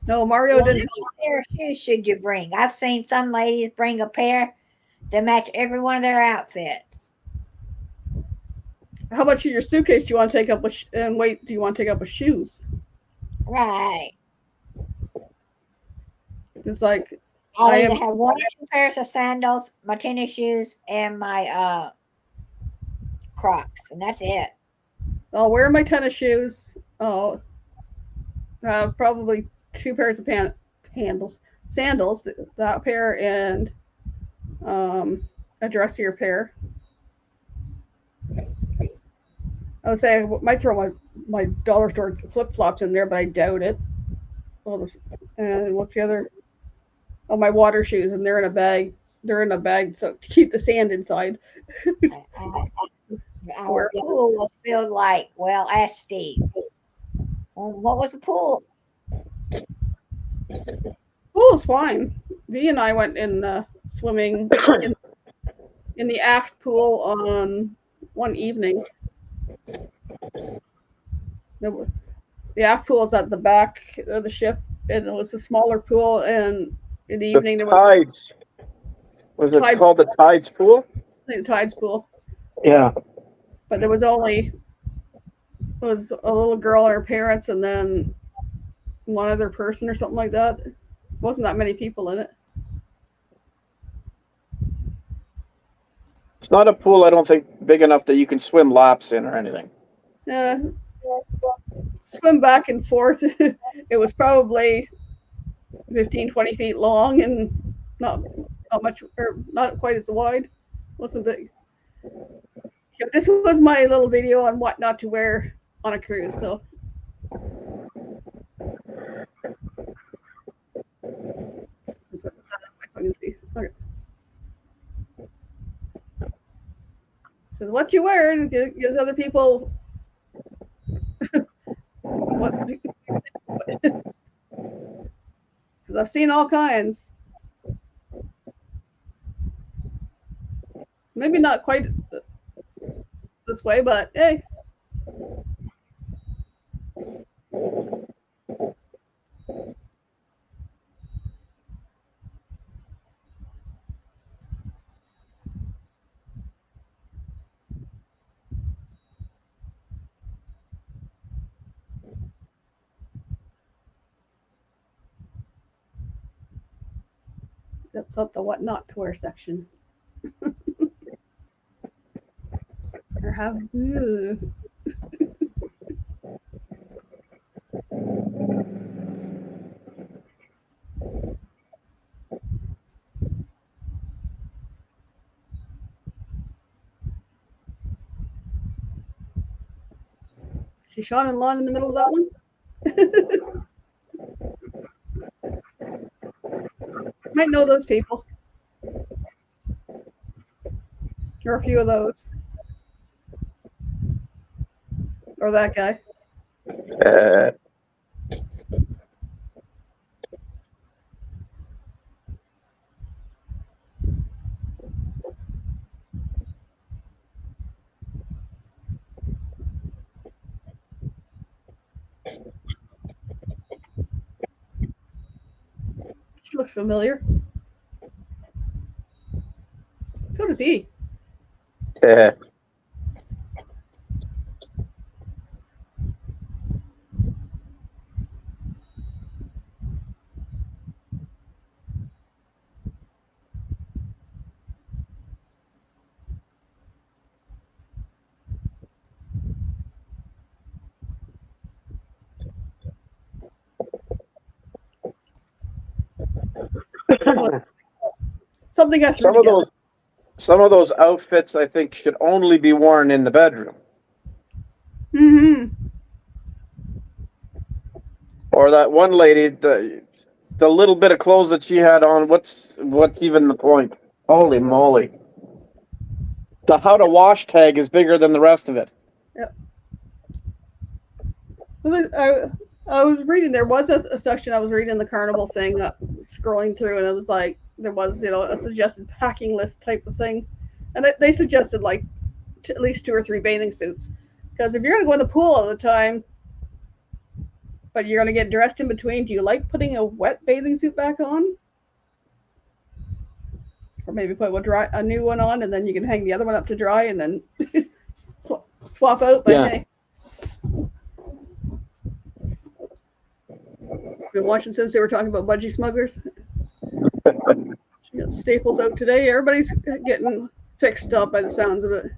No, Mario didn't. What pair of shoes should you bring? I've seen some ladies bring a pair that match every one of their outfits. How much of your suitcase do you want to take up with, and weight do you want to take up with shoes? Right. It's like I'll either have 1 or 2 pairs of sandals, my tennis shoes, and my Crocs, and that's it. I'll wear my tennis shoes. I'll have probably 2 pairs of sandals, that pair and a dressier pair. I would say I might throw my dollar store flip flops in there, but I doubt it. And what's the other? Oh, my water shoes, and they're in a bag. They're in a bag, so to keep the sand inside. Our pool was filled like, well, ask Steve. What was the pool? Pool's fine. V and I went in swimming in the aft pool on one evening. The aft pool is at the back of the ship, and it was a smaller pool. And in the evening, The there Tides. Was it called the Tides pool? the Tides pool. Yeah. But there was only a little girl and her parents, and then one other person or something like that. Wasn't that many people in it. It's not a pool, I don't think, big enough that you can swim laps in or anything. Swim back and forth. It was probably 15, 20 feet long and not much, or not quite as wide. Wasn't big. Yeah, this was my little video on what not to wear on a cruise. So. So I can see. Okay. So what you wear gives other people what. Because I've seen all kinds. Maybe not quite this way, but hey. That's up the what not to wear section. Or have. See Sean and Lon in the middle of that one? Might know those people. Or a few of those. Or that guy. She looks familiar. So does he. Yeah. Something got Some of those outfits I think should only be worn in the bedroom. Mm-hmm. Or that one lady, the little bit of clothes that she had on, what's even the point? Holy moly. The how to wash tag is bigger than the rest of it. Yep. I was reading, there was a section I was reading the Carnival thing, scrolling through, and it was like, there was, a suggested packing list type of thing. And they suggested like at least 2 or 3 bathing suits. Because if you're going to go in the pool all the time, but you're going to get dressed in between, do you like putting a wet bathing suit back on? Or maybe put a new one on, and then you can hang the other one up to dry, and then swap out. But hey. Been watching since they were talking about budgie smugglers. She got Staples out today. Everybody's getting fixed up by the sounds of it.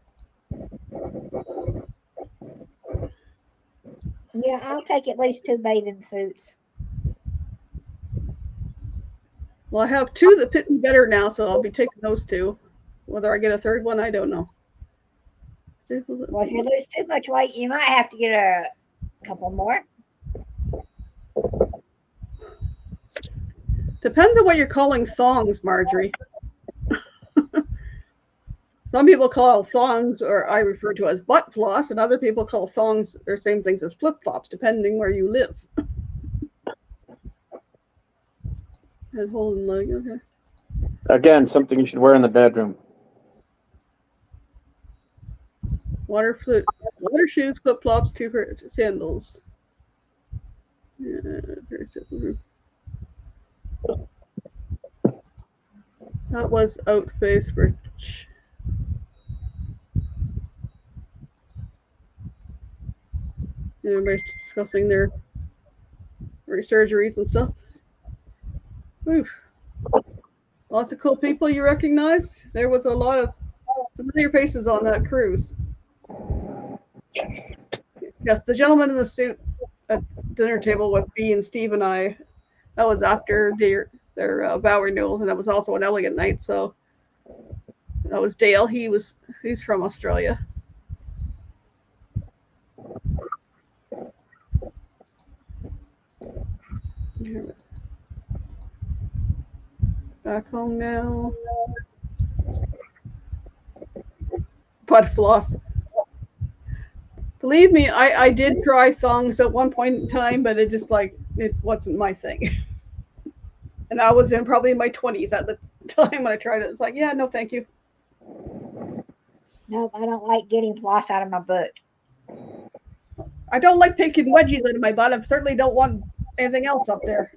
Yeah, I'll take at least 2 bathing suits. Well, I have 2 that fit me better now, so I'll be taking those 2. Whether I get a third one, I don't know. Well, if you lose too much weight, you might have to get a couple more. Depends on what you're calling thongs, Marjorie. Some people call thongs, or I refer to as butt floss, and other people call thongs or same things as flip flops, depending where you live. And holding leg, okay. Again, something you should wear in the bedroom. Water shoes, flip flops, 2 pairs of sandals. That was Outface for. Everybody's discussing their surgeries and stuff. Oof. Lots of cool people you recognize. There was a lot of familiar faces on that cruise. Yes, the gentleman in the suit at dinner table with B and Steve and I, that was after their vow renewals, and that was also an elegant night. So that was Dale. He's from Australia. Back home now. Butt floss. Believe me, I did try thongs at one point in time, but it wasn't my thing. And I was probably in my 20s at the time when I tried it. It's like, yeah, no, thank you. Nope, I don't like getting floss out of my butt. I don't like picking wedgies out of my butt. I certainly don't want anything else up there.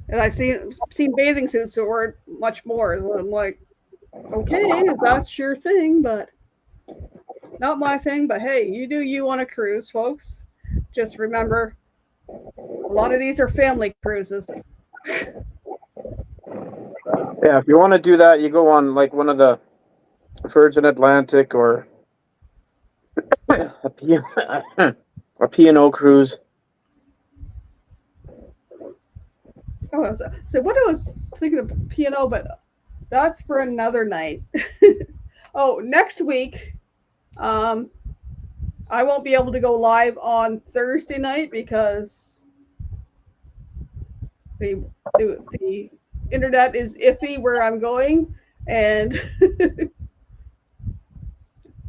And I've seen bathing suits that weren't much more. So I'm like, okay, that's your thing, but not my thing. But hey, you do you on a cruise, folks. Just remember, a lot of these are family cruises. Yeah, if you want to do that, you go on like one of the Virgin Atlantic or a P&O cruise. Oh, so what I was thinking of P&O, but that's for another night. Oh, next week, I won't be able to go live on Thursday night because the internet is iffy where I'm going, and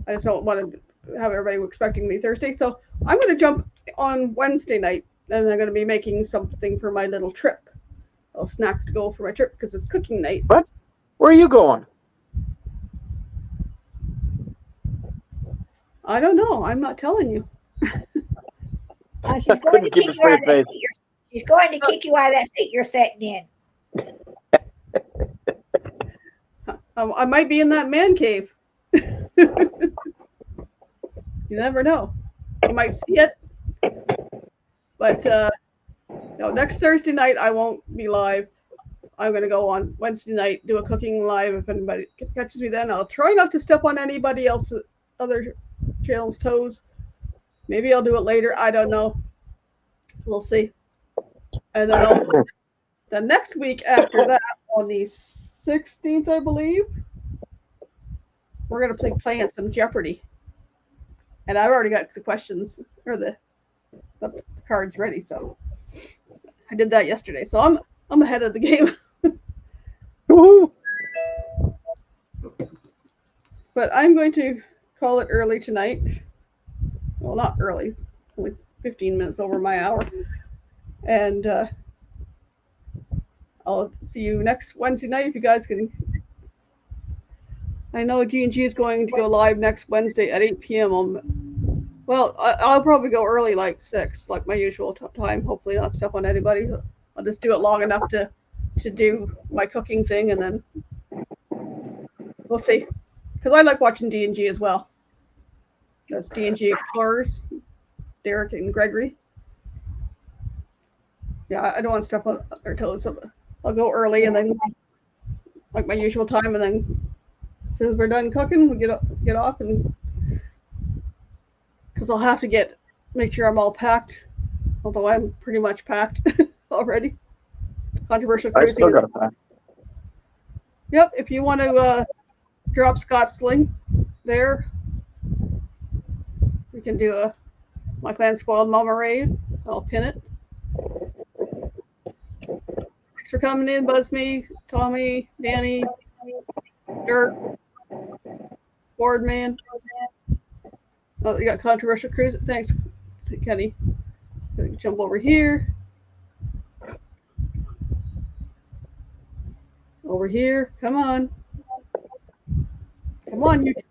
I just don't want to have everybody expecting me Thursday. So I'm going to jump on Wednesday night, and I'm going to be making something for my little trip. A snack to go for my trip because it's cooking night. What? Where are you going? I don't know. I'm not telling you. She's going to kick you out of that seat. She's going to kick you out of that seat you're sitting in. I might be in that man cave. You never know. You might see it. But no, next Thursday night I won't be live. I'm going to go on Wednesday night, do a cooking live. If anybody catches me then, I'll try not to step on anybody else's other channel's toes. Maybe I'll do it later. I don't know. We'll see. And then the next week after that, on the 16th, I believe, we're going to be playing some Jeopardy. And I've already got the questions or the cards ready, so I did that yesterday. So I'm ahead of the game. Woohoo! But I'm going to call it early tonight. Well, not early. It's only 15 minutes over my hour. And I'll see you next Wednesday night if you guys can. I know G&G is going to go live next Wednesday at 8 p.m. Well, I'll probably go early, like 6, like my usual time. Hopefully not step on anybody. I'll just do it long enough to do my cooking thing, and then we'll see. Because I like watching D&G as well. That's D&G Explorers, Derek and Gregory. Yeah, I don't want to step on their toes. So I'll go early and then, like my usual time, and then Since we're done cooking, we'll get off, and because I'll have to make sure I'm all packed. Although I'm pretty much packed already. Controversial I cruising. still got a pack. Yep. If you want to drop Scott's link there, we can do a My Clan Spoiled Mama raid. I'll pin it. Thanks for coming in, BuzzMe, Tommy, Danny, Dirk, Boardman. Oh, you got Controversial Cruise. Thanks, Kenny. Jump over here. Over here. Come on. Come on, YouTube.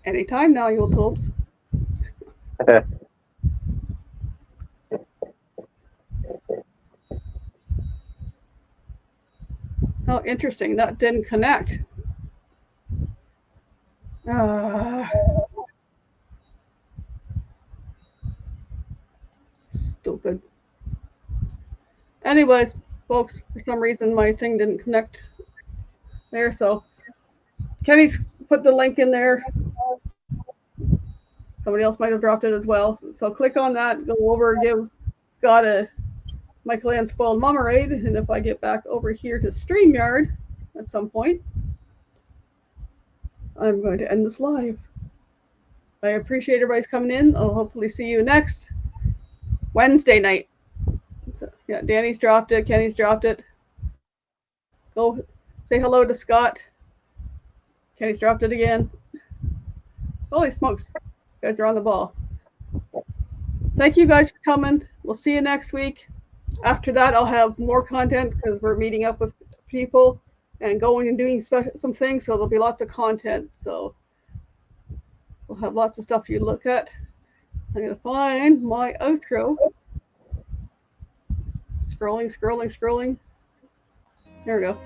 Anytime now, YouTubes. Oh, interesting. That didn't connect. Stupid. Anyways, folks, for some reason my thing didn't connect there, so Kenny's put the link in there. Somebody else might have dropped it as well. So click on that, go over, give Scott a My Clan Spoiled Mama raid, and if I get back over here to StreamYard at some point, I'm going to end this live. I appreciate everybody's coming in. I'll hopefully see you next Wednesday night. So, yeah, Danny's dropped it. Kenny's dropped it. Go say hello to Scott. Kenny's dropped it again. Holy smokes. You guys are on the ball. Thank you guys for coming. We'll see you next week. After that, I'll have more content because we're meeting up with people and going and doing some things. So there'll be lots of content. So we'll have lots of stuff for you to look at. I'm going to find my outro. Scrolling. There we go.